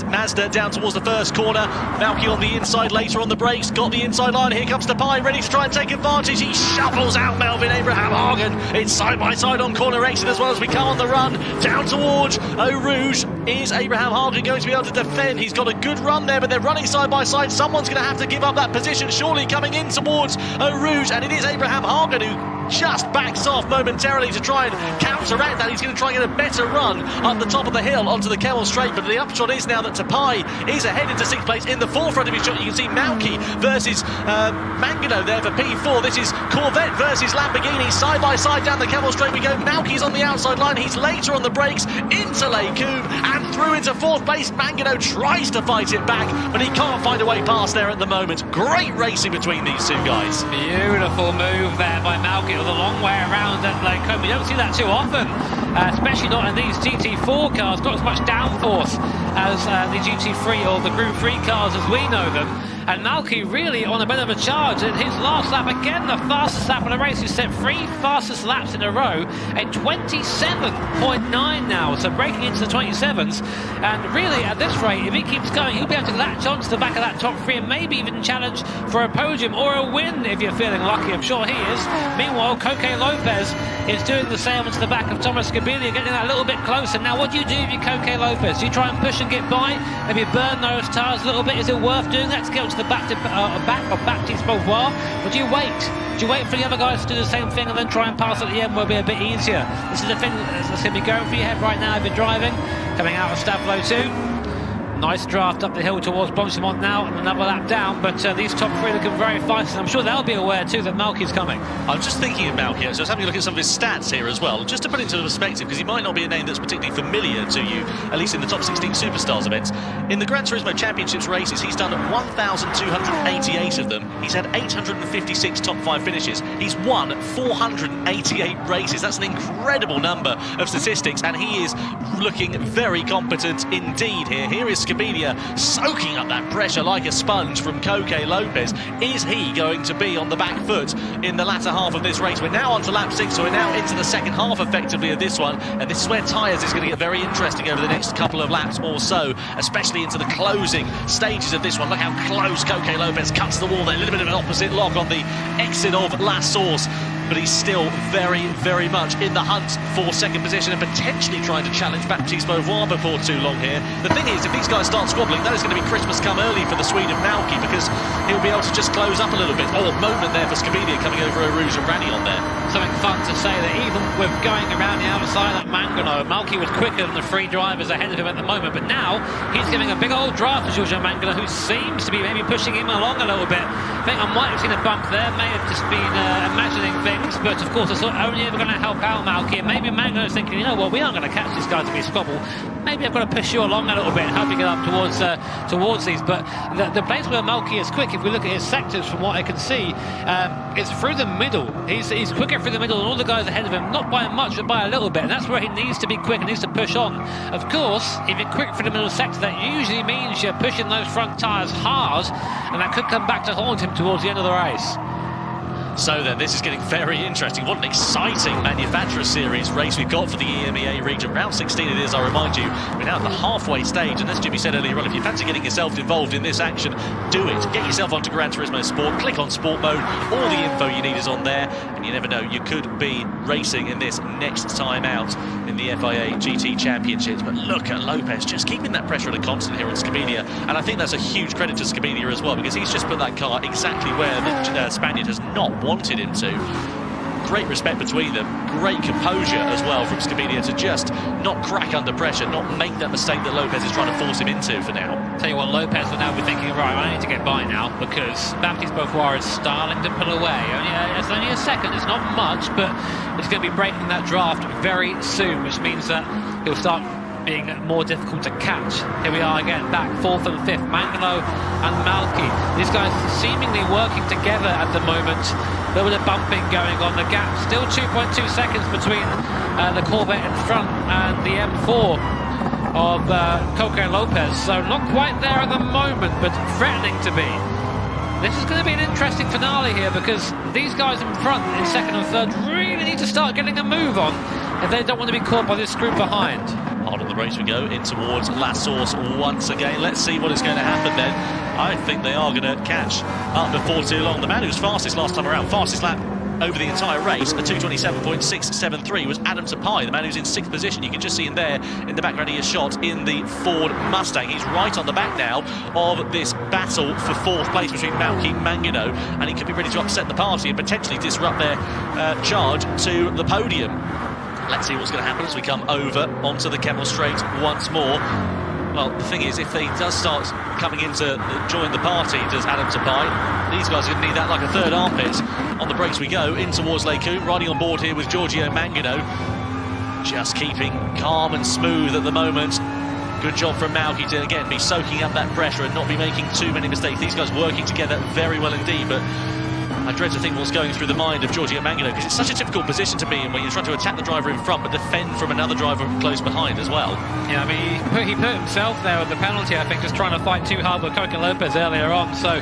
Mazda down towards the first corner. Malky on the inside, later on the brakes, got the inside line. Here comes Tapai, ready to try and take advantage. He shuffles out Melvin Abraham Hagen. It's side by side on corner exit as well as we come on the run down towards Eau Rouge. Is Abraham Hagen going to be able to defend? He's got a good run there, but they're running side by side. Someone's going to have to give up that position, surely, coming in towards Eau Rouge, and it is Abraham Hagen who just backs off momentarily to try and counteract that. He's going to try and get a better run up the top of the hill onto the Kemmel Straight, but the upshot is now that Tapai is ahead into 6th place. In the forefront of his shot, you can see Malky versus Mangano there for P4. This is Corvette versus Lamborghini, side by side down the Kemmel Straight we go. Malky's on the outside line, he's later on the brakes into Les Coubes and through into 4th place. Mangano tries to fight it back, but he can't find a way past there at the moment. Great racing between these two guys. Beautiful move there by Malky. It was a long way around at Les Coubes. We don't see that too often, especially not in these GT4 cars. Not as much downforce as the GT3 or the Group 3 cars as we know them. And Malky really on a bit of a charge in his last lap. Again, the fastest lap of the race. He set 3 fastest laps in a row at 27.9 now, so breaking into the 27s. And really, at this rate, if he keeps going, he'll be able to latch onto the back of that top 3 and maybe even challenge for a podium or a win if you're feeling lucky. I'm sure he is. Meanwhile, Coco Lopez is doing the same onto the back of Thomas Scabilia, getting that a little bit closer. Now, what do you do if you're Coco Lopez? Do you try and push and get by? Maybe burn those tyres a little bit? Is it worth doing that to get to the back of Baptiste Beauvoir? Or do you wait? Do you wait for the other guys to do the same thing and then try and pass at the end? Will be a bit easier. This is the thing that's going to be going through your head right now if you're driving, coming out of Stavlo 2. Nice draft up the hill towards Bonsimont now, and another lap down, but these top three looking very fast, and I'm sure they'll be aware too that Malky's coming. I'm just thinking of Malky, so I was having a look at some of his stats here as well, just to put it into perspective, because he might not be a name that's particularly familiar to you, at least in the top 16 Superstars events. In the Gran Turismo Championships races, he's done 1,288 of them. He's had 856 top 5 finishes. He's won 488 races. That's an incredible number of statistics, and he is looking very competent indeed here. Here is Scabidia soaking up that pressure like a sponge from Coque Lopez. Is he going to be on the back foot in the latter half of this race? We're now on to lap 6, so we're now into the second half effectively of this one, and this is where tyres is going to get very interesting over the next couple of laps or so, especially into the closing stages of this one. Look how close Coque Lopez cuts the wall there. A little bit of an opposite lock on the exit of La Source, but he's still very, very much in the hunt for second position and potentially trying to challenge Baptiste Beauvoir before too long here. The thing is, if these guys start squabbling, that is going to be Christmas come early for the Swede of Malky, because he'll be able to just close up a little bit. Oh, a moment there for Scabidia coming over a Rouge and Rani on there. Something fun to say that even with going around the outside like Mangano, Malky was quicker than the three drivers ahead of him at the moment, but now he's giving a big old draft to Giorgio Mangano, who seems to be maybe pushing him along a little bit. I think I might have seen a bump there, may have just been imagining things, but of course it's only ever going to help out Malky, and maybe Mangano's thinking, you know what, we aren't going to catch this guy to be squabble. Maybe I've got to push you along a little bit and help you get up towards these. But the place where Malky is quick, if we look at his sectors from what I can see, is through the middle. He's quicker through the middle than all the guys ahead of him, not by much, but by a little bit, and that's where he needs to be quick and needs to push on. Of course, if you're quick through the middle sector, that usually means you're pushing those front tyres hard, and that could come back to haunt him towards the end of the race. So then, this is getting very interesting. What an exciting manufacturer series race we've got for the EMEA region. Round 16 it is, I remind you. We're now at the halfway stage, and as Jimmy said earlier on, if you fancy getting yourself involved in this action, do it. Get yourself onto Gran Turismo Sport, click on Sport Mode, all the info you need is on there, and you never know, you could be racing in this next time out in the FIA GT Championships. But look at Lopez just keeping that pressure at a constant here on Scabidia, and I think that's a huge credit to Scabidia as well, because he's just put that car exactly where the Spaniard has not wanted him to. Great respect between them, great composure as well from Scabidia to just not crack under pressure, not make that mistake that Lopez is trying to force him into for now. Tell you what, Lopez will now be thinking, right, I need to get by now, because Baptiste Beauvoir is starting to pull away. It's only a second, it's not much, but he's going to be breaking that draft very soon, which means that he'll start being more difficult to catch. Here we are again, back 4th and 5th, Mangano and Malky. These guys seemingly working together at the moment. A little bit of bumping going on. The gap still 2.2 seconds between the Corvette in front and the M4 of Coque Lopez. So not quite there at the moment, but threatening to be. This is going to be an interesting finale here, because these guys in front in second and third really need to start getting a move on if they don't want to be caught by this group behind. Hard on the race we go, in towards La Source once again. Let's see what is going to happen then. I think they are going to catch up before too long. The man who was fastest last time around, fastest lap over the entire race, a 2:27.673, was Adam Tapai, the man who's in 6th position. You can just see him there in the background. He is shot in the Ford Mustang. He's right on the back now of this battle for 4th place between Malky and Mangano, and he could be ready to upset the party and potentially disrupt their charge to the podium. Let's see what's going to happen as we come over onto the Kemmel Straight once more. Well, the thing is, if they does start coming in to join the party, does Adam Tapai, these guys are going to need that like a third armpit. On the brakes we go, in towards Les Combes, riding on board here with Giorgio Mangano. Just keeping calm and smooth at the moment. Good job from Malky to, again, be soaking up that pressure and not be making too many mistakes. These guys working together very well indeed, but I dread to think what's going through the mind of Giorgio Mangano, because it's such a difficult position to be in when you're trying to attack the driver in front but defend from another driver close behind as well. Yeah, I mean, he put himself there with the penalty, I think, just trying to fight too hard with Coque Lopez earlier on, so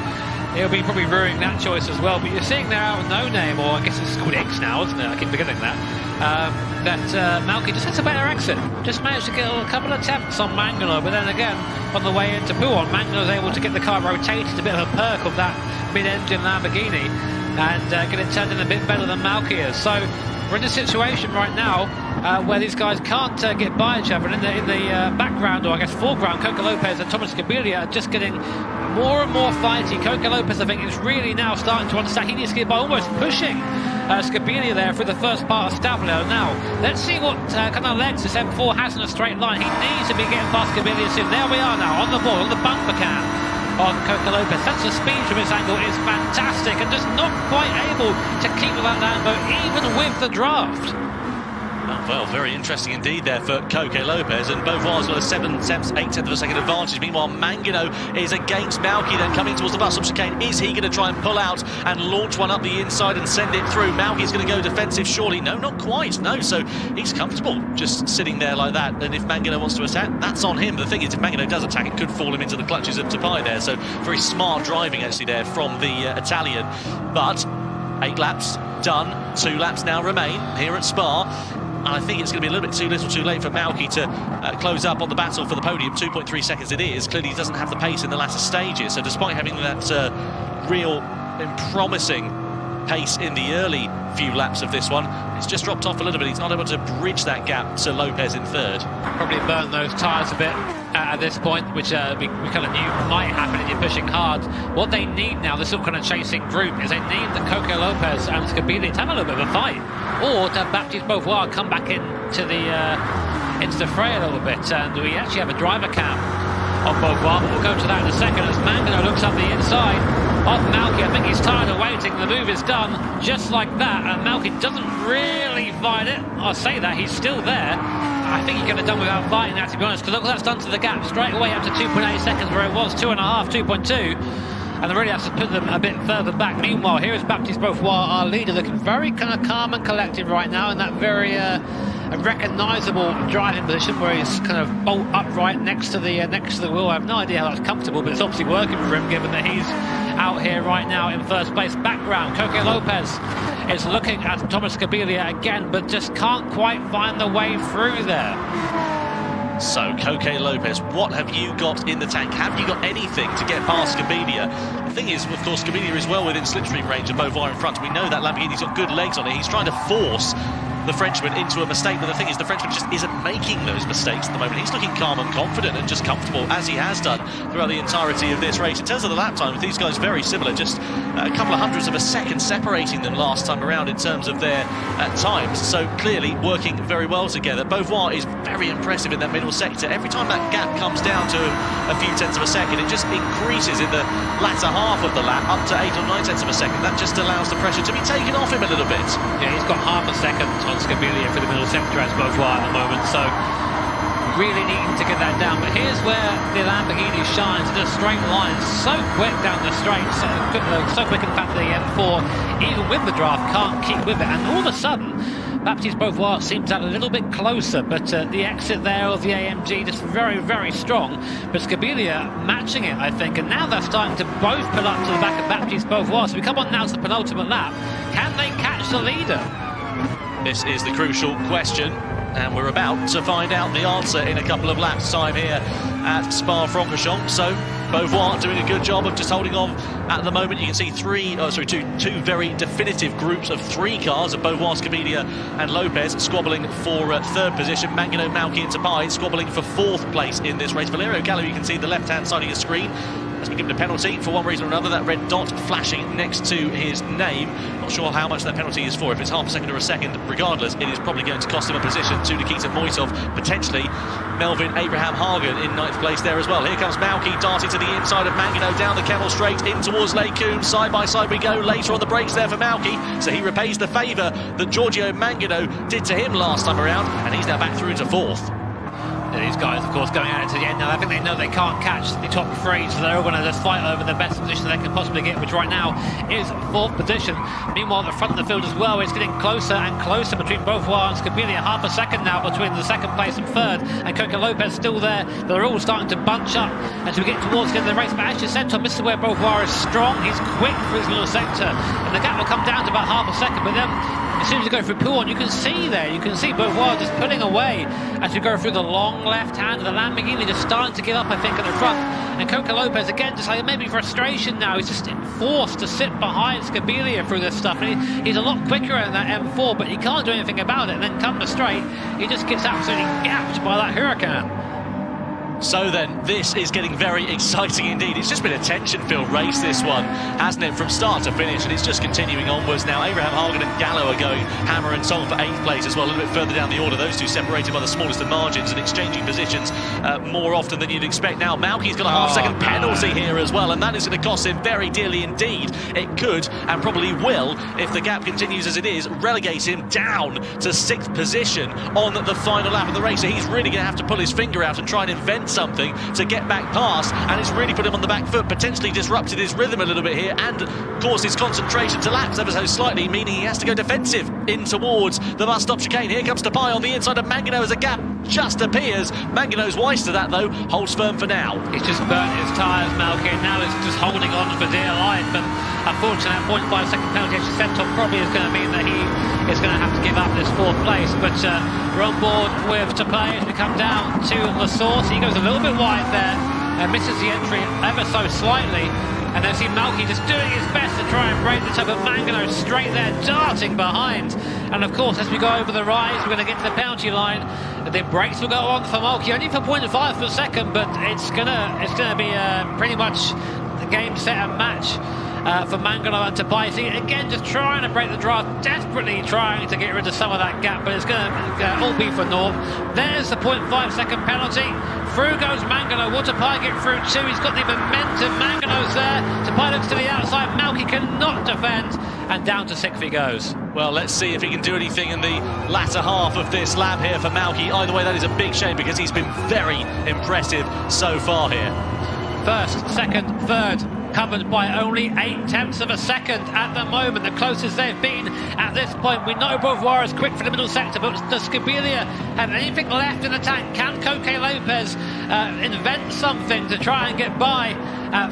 he'll be probably ruining that choice as well. But you're seeing there out with no name, or I guess it's called X now, isn't it? I keep forgetting that. Malky just has a better exit. Just managed to get a couple of attempts on Mangano, but then again, on the way into Pouhon, Mangano's able to get the car rotated, a bit of a perk of that mid-engine Lamborghini, and get it turned in a bit better than Malky is. So we're in a situation right now where these guys can't get by each other, and in the background, or I guess foreground, Coque Lopez and Thomas Scabidia are just getting more and more fighty. Coque Lopez, I think, is really now starting to understand he needs to get by, almost pushing Scabilia there through the first part of Stavilo. Now, let's see what kind of legs this M4 has in a straight line. He needs to be getting past Scabilia soon. There we are now, on the ball, on the bumper cam on Coca Lopez. Sense of speed from his angle is fantastic and just not quite able to keep with that Lambo, even with the draft. Well, very interesting indeed there for Coque Lopez, and Beauvoir's got a 8/7 of a second advantage. Meanwhile, Mangano is against Malky, then coming towards the bus of chicane. Is he going to try and pull out and launch one up the inside and send it through? Malky's going to go defensive, surely. No, not quite, no. So he's comfortable just sitting there like that, and if Mangano wants to attack, that's on him. The thing is, if Mangano does attack, it could fall him into the clutches of Tapai there. So very smart driving actually there from the Italian. But 8 laps done, 2 laps now remain here at Spa. And I think it's going to be a little bit too little too late for Malky to close up on the battle for the podium. 2.3 seconds it is. Clearly he doesn't have the pace in the latter stages. So despite having that real and promising pace in the early few laps of this one, it's just dropped off a little bit. He's not able to bridge that gap to Lopez in third. Probably burn those tyres a bit at this point, which we kind of knew might happen if you're pushing hard. What they need now, this sort of kind of chasing group, is they need the Coque Lopez and Scabilia to have a little bit of a fight, or to have Baptiste Beauvoir come back into the fray a little bit. And we actually have a driver cam on Beauvoir, but we'll go to that in a second as Mangano looks up the inside of Malky. I think he's tired of waiting. The move is done just like that, and Malky doesn't really fight it. I'll say that, he's still there. I think he could have done without fighting that, to be honest, because look what that's done to the gap. Straight away up to 2.8 seconds where it was 2.5, 2.2. And they really have to put them a bit further back. Meanwhile, here is Baptiste Beauvoir, our leader, looking very kind of calm and collected right now in that very recognisable driving position where he's kind of bolt upright next to the wheel. I have no idea how that's comfortable, but it's obviously working for him given that he's out here right now in first place. Background, Coque Lopez is looking at Thomas Scabilia again, but just can't quite find the way through there. So, Coque Lopez, what have you got in the tank? Have you got anything to get past Scabilia? The thing is, of course, Scabilia is well within slipstream range of Beauvoir in front. We know that Lamborghini's got good legs on it. He's trying to force the Frenchman into a mistake, but the thing is, the Frenchman just isn't making those mistakes at the moment. He's looking calm and confident and just comfortable, as he has done throughout the entirety of this race. In terms of the lap time, these guys very similar, just a couple of hundredths of a second separating them last time around in terms of their times, so clearly working very well together. Beauvoir is very impressive in that middle sector. Every time that gap comes down to a few tenths of a second, it just increases in the latter half of the lap, up to 8 or 9 tenths of a second. That just allows the pressure to be taken off him a little bit. Yeah, he's got half a second on Scabilia for the middle sector as Beauvoir at the moment, so really needing to get that down. But here's where the Lamborghini shines in a straight line, so quick down the straight, so quick in fact the M4, even with the draft, can't keep with it, and all of a sudden Baptiste Beauvoir seems a little bit closer, but the exit there of the AMG just very, very strong. But Scabilia matching it, I think, and now they're starting to both pull up to the back of Baptiste Beauvoir. So we come on now to the penultimate lap. Can they catch the leader? This is the crucial question, and we're about to find out the answer in a couple of laps' time here at Spa-Francorchamps. So Beauvoir doing a good job of just holding on at the moment. You can see two very definitive groups of 3 cars of Beauvoir, Scabilia and Lopez squabbling for third position. Mangano, Malky and Tapai squabbling for 4th place in this race. Valerio Gallo, you can see the left-hand side of your screen, has been given a penalty for one reason or another. That red dot flashing next to his name. Not sure how much that penalty is for. If it's half a second or a second, regardless, it is probably going to cost him a position to Nikita Moitov, potentially Melvin Abraham Hagen in 9th place there as well. Here comes Malky darting to the inside of Mangano, down the Kemmel straight in towards Lake Combs. Side by side we go. Later on the brakes there for Malky, so he repays the favour that Giorgio Mangano did to him last time around, and he's now back through to 4th. These guys, of course, going at it to the end now. I think they know they can't catch the top 3, so they're all going to just fight over the best position they can possibly get, which right now is 4th position. Meanwhile, at the front of the field as well, it's getting closer and closer between Beauvoir and Scabilia. Half a second now between the 2nd place and 3rd, and Coque Lopez still there. They're all starting to bunch up as we get towards the end of the race. But as you said, Tom, this is where Beauvoir is strong. He's quick for his little sector, and the gap will come down to about half a second. But then, as soon as you go through Pouhon, you can see Beauvoir just pulling away as we go through the long left hand of the Lamborghini, just starting to give up, I think, at the front. And Coque Lopez, again, just like maybe frustration now. He's just forced to sit behind Scabilia through this stuff. And he's a lot quicker in that M4, but he can't do anything about it. And then come the straight, he just gets absolutely gapped by that Huracan. So then, this is getting very exciting indeed. It's just been a tension-filled race, this one, hasn't it, from start to finish, and it's just continuing onwards now. Abraham Hagen and Gallo are going hammer and tong for 8th place as well, a little bit further down the order. Those two separated by the smallest of margins and exchanging positions more often than you'd expect. Now, Malky's got a half-second penalty here as well, and that is going to cost him very dearly indeed. It could, and probably will, if the gap continues as it is, relegate him down to 6th position on the final lap of the race. So he's really going to have to pull his finger out and try and invent something to get back past, and it's really put him on the back foot, potentially disrupted his rhythm a little bit here and caused his concentration to lapse ever so slightly, meaning he has to go defensive in towards the bus stop chicane. Here comes Tapai on the inside of Mangano as a gap just appears. Mangano's wise to that though, holds firm for now. He's just burnt his tyres, Malky, and now he's just holding on for dear life, and unfortunately that 0.5 second penalty actually sent off probably is going to mean that he is going to have to give up this 4th place, but we're on board with Tapai as we come down to the source. He goes a little bit wide there and misses the entry ever so slightly, and then see Malky just doing his best to try and break the top of Mangano straight there, darting behind. And of course, as we go over the rise, we're going to get to the penalty line. The brakes will go on for Malky, only for 0.5 per second, but it's gonna be pretty much the game, set and match for Mangano and Tapai. Again, just trying to break the draft, desperately trying to get rid of some of that gap, but it's going to all be for naught. There's the 0.5 second penalty. Through goes Mangano. Will Tapai get through too? He's got the momentum. Mangano's there. Tapai looks to the outside. Malky cannot defend, and down to 6th he goes. Well, let's see if he can do anything in the latter half of this lap here for Malky. Either way, that is a big shame because he's been very impressive so far here. 1st, 2nd, 3rd. Covered by only 0.8 of a second at the moment, the closest they've been at this point. We know Beauvoir is quick for the middle sector, but does Scabilia have anything left in the tank? Can Coque Lopez invent something to try and get by?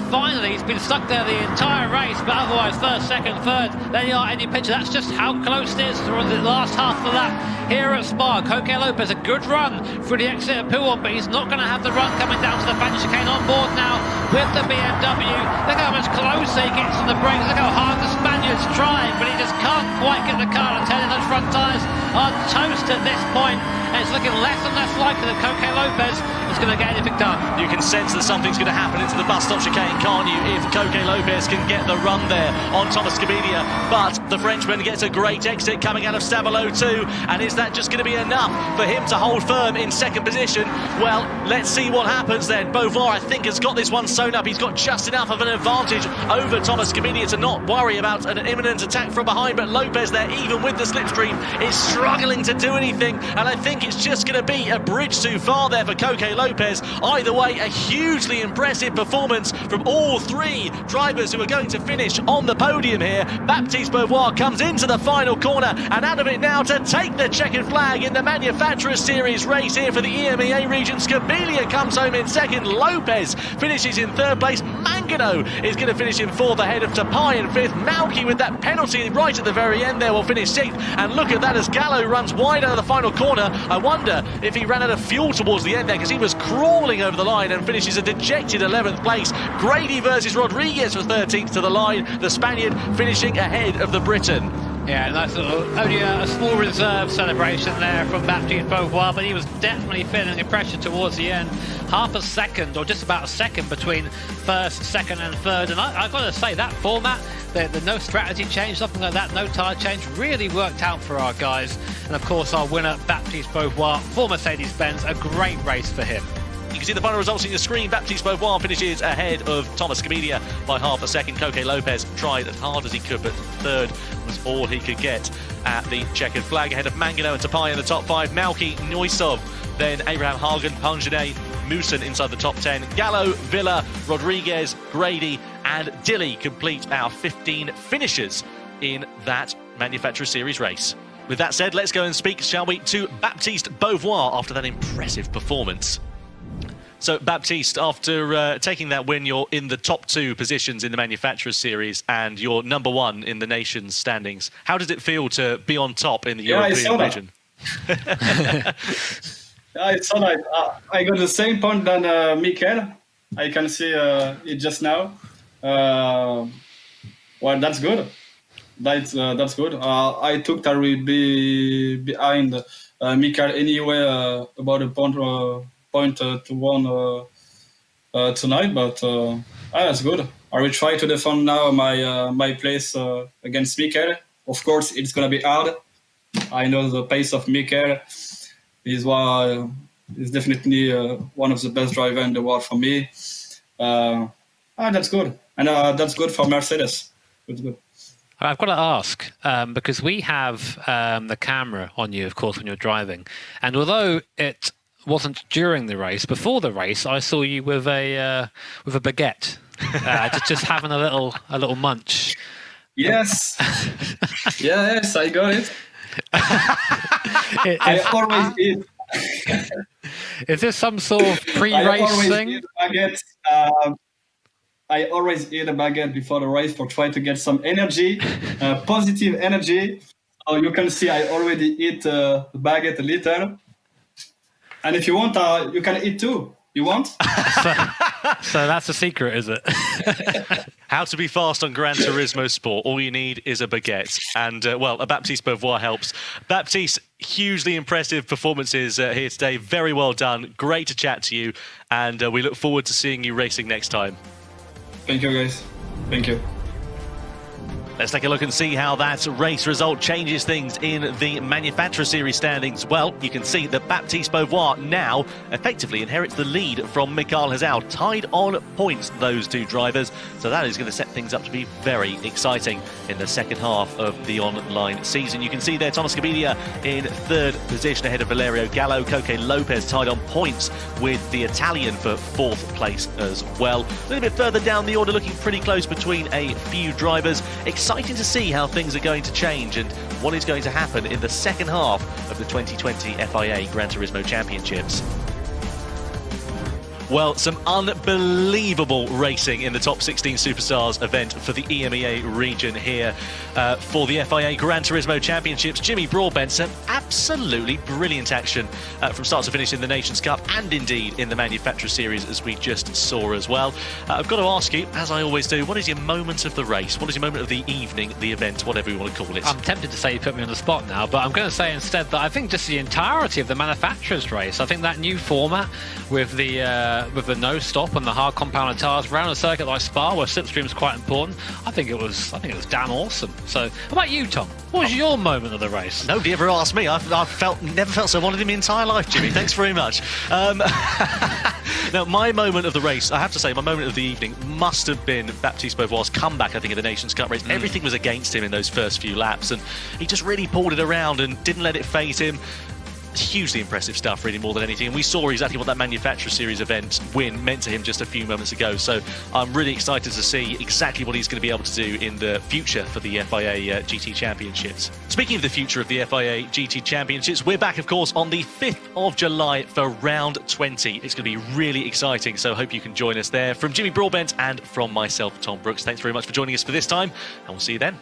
Finally, he's been stuck there the entire race, but otherwise 1st, 2nd, 3rd, they are any picture. That's just how close it is through the last half of the lap here at Spa. Coque Lopez, a good run through the exit of Pouon, but he's not going to have the run coming down to the Spanish chicane. On board now with the BMW. Look how much closer he gets on the brakes. Look how hard the Spaniard's trying, but he just can't quite get the car to turn in. Those front tyres are toast at this point, and it's looking less and less likely that Coque Lopez is going to get anything done. You can sense that something's going to happen into the bus stop chicane, can't you, if Coque Lopez can get the run there on Thomas Scabilia. But the Frenchman gets a great exit coming out of Stavelot too, and is that just going to be enough for him to hold firm in 2nd position? Well, let's see what happens then. Beauvoir, I think, has got this one sewn up. He's got just enough of an advantage over Thomas Scabilia to not worry about an imminent attack from behind, but Lopez there, even with the slipstream, is struggling to do anything, and I think it's just going to be a bridge too far there for Coque Lopez. Either way, a hugely impressive performance from all 3 drivers who are going to finish on the podium here. Baptiste Beauvoir comes into the final corner and out of it now to take the checkered flag in the Manufacturers Series race here for the EMEA region. Scabilia comes home in 2nd. Lopez finishes in 3rd place. Mangano is going to finish in 4th ahead of Tapai in 5th. Malky with that penalty right at the very end there will finish 6th. And look at that as Gallo runs wide out of the final corner. I wonder if he ran out of fuel towards the end there because he was crawling over the line and finishes a dejected 11th place. Grady versus Rodriguez for 13th to the line. The Spaniard finishing ahead of the Briton. Yeah, nice little, only a small reserve celebration there from Baptiste Beauvoir, but he was definitely feeling the pressure towards the end. Half a second, or just about a second, between 1st, 2nd and 3rd. And I've got to say, that format, the no strategy change, something like that, no tyre change, really worked out for our guys. And of course, our winner, Baptiste Beauvoir, for Mercedes-Benz, a great race for him. You can see the final results on your screen. Baptiste Beauvoir finishes ahead of Thomas Scabilia by half a second. Coque Lopez tried as hard as he could, but 3rd was all he could get at the checkered flag. Ahead of Mangano and Tapai in the top 5. Malky, Noisov, then Abraham Hagen, Pangenet, Moussen inside the top 10. Gallo, Villa, Rodriguez, Grady and Dilly complete our 15 finishers in that Manufacturer Series race. With that said, let's go and speak, shall we, to Baptiste Beauvoir after that impressive performance. So, Baptiste, after taking that win, you're in the top 2 positions in the Manufacturers Series and you're number 1 in the nation's standings. How does it feel to be on top in the European region? Yeah, it's so nice. I got the same point than Mikel. I can see it just now. Well, that's good. That's good. I took that will be behind Mikel anyway, about a point point to win tonight, but that's good. I will try to defend now my place against Mikel. Of course, it's gonna be hard. I know the pace of Mikel is definitely one of the best drivers in the world for me. That's good, and that's good for Mercedes. It's good. I've got to ask, because we have the camera on you, of course, when you're driving. And although it wasn't during the race, before the race, I saw you with a baguette, just having a little munch. Yes, yes, I got it. I always eat. Is this some sort of pre-race thing? I always eat a baguette before the race for try to get some energy, positive energy. So you can see I already eat the baguette a little. And if you want, you can eat too. You want? So that's a secret, is it? How to be fast on Gran Turismo Sport. All you need is a baguette. And, well, a Baptiste Beauvoir helps. Baptiste, hugely impressive performances here today. Very well done. Great to chat to you. And we look forward to seeing you racing next time. Thank you, guys. Thank you. Let's take a look and see how that race result changes things in the Manufacturer Series standings. Well, you can see that Baptiste Beauvoir now effectively inherits the lead from Mikael Hazal, tied on points, those two drivers. So that is going to set things up to be very exciting in the second half of the online season. You can see there Thomas Gavidia in third position ahead of Valerio Gallo. Coque Lopez tied on points with the Italian for fourth place as well. A little bit further down the order, looking pretty close between a few drivers. Exciting to see how things are going to change and what is going to happen in the second half of the 2020 FIA Gran Turismo Championships. Well, some unbelievable racing in the Top 16 Superstars event for the EMEA region here for the FIA Gran Turismo Championships. Jimmy Broadbent, some absolutely brilliant action from start to finish in the Nations Cup and indeed in the Manufacturer Series, as we just saw as well. I've got to ask you, as I always do, what is your moment of the race? What is your moment of the evening, the event, whatever you want to call it? I'm tempted to say you put me on the spot now, but I'm going to say instead that I think just the entirety of the Manufacturers race, I think that new format with the no stop and the hard compounded tires around a circuit like Spa, where slipstream is quite important, I think it was damn awesome. So, how about you, Tom? What was your moment of the race? Nobody ever asked me. I've never felt so wanted in my entire life, Jimmy. Thanks very much. Now, my moment of the race, I have to say, my moment of the evening must have been Baptiste Beauvoir's comeback, I think, in the Nations Cup race. Everything was against him in those first few laps, and he just really pulled it around and didn't let it phase him. Hugely impressive stuff, really, more than anything. And we saw exactly what that Manufacturer Series event win meant to him just a few moments ago. So I'm really excited to see exactly what he's going to be able to do in the future for the FIA GT Championships. Speaking of the future of the FIA GT Championships, we're back, of course, on the 5th of July for round 20. It's going to be really exciting, so I hope you can join us there. From Jimmy Broadbent and from myself, Tom Brooks, thanks very much for joining us for this time, and we'll see you then.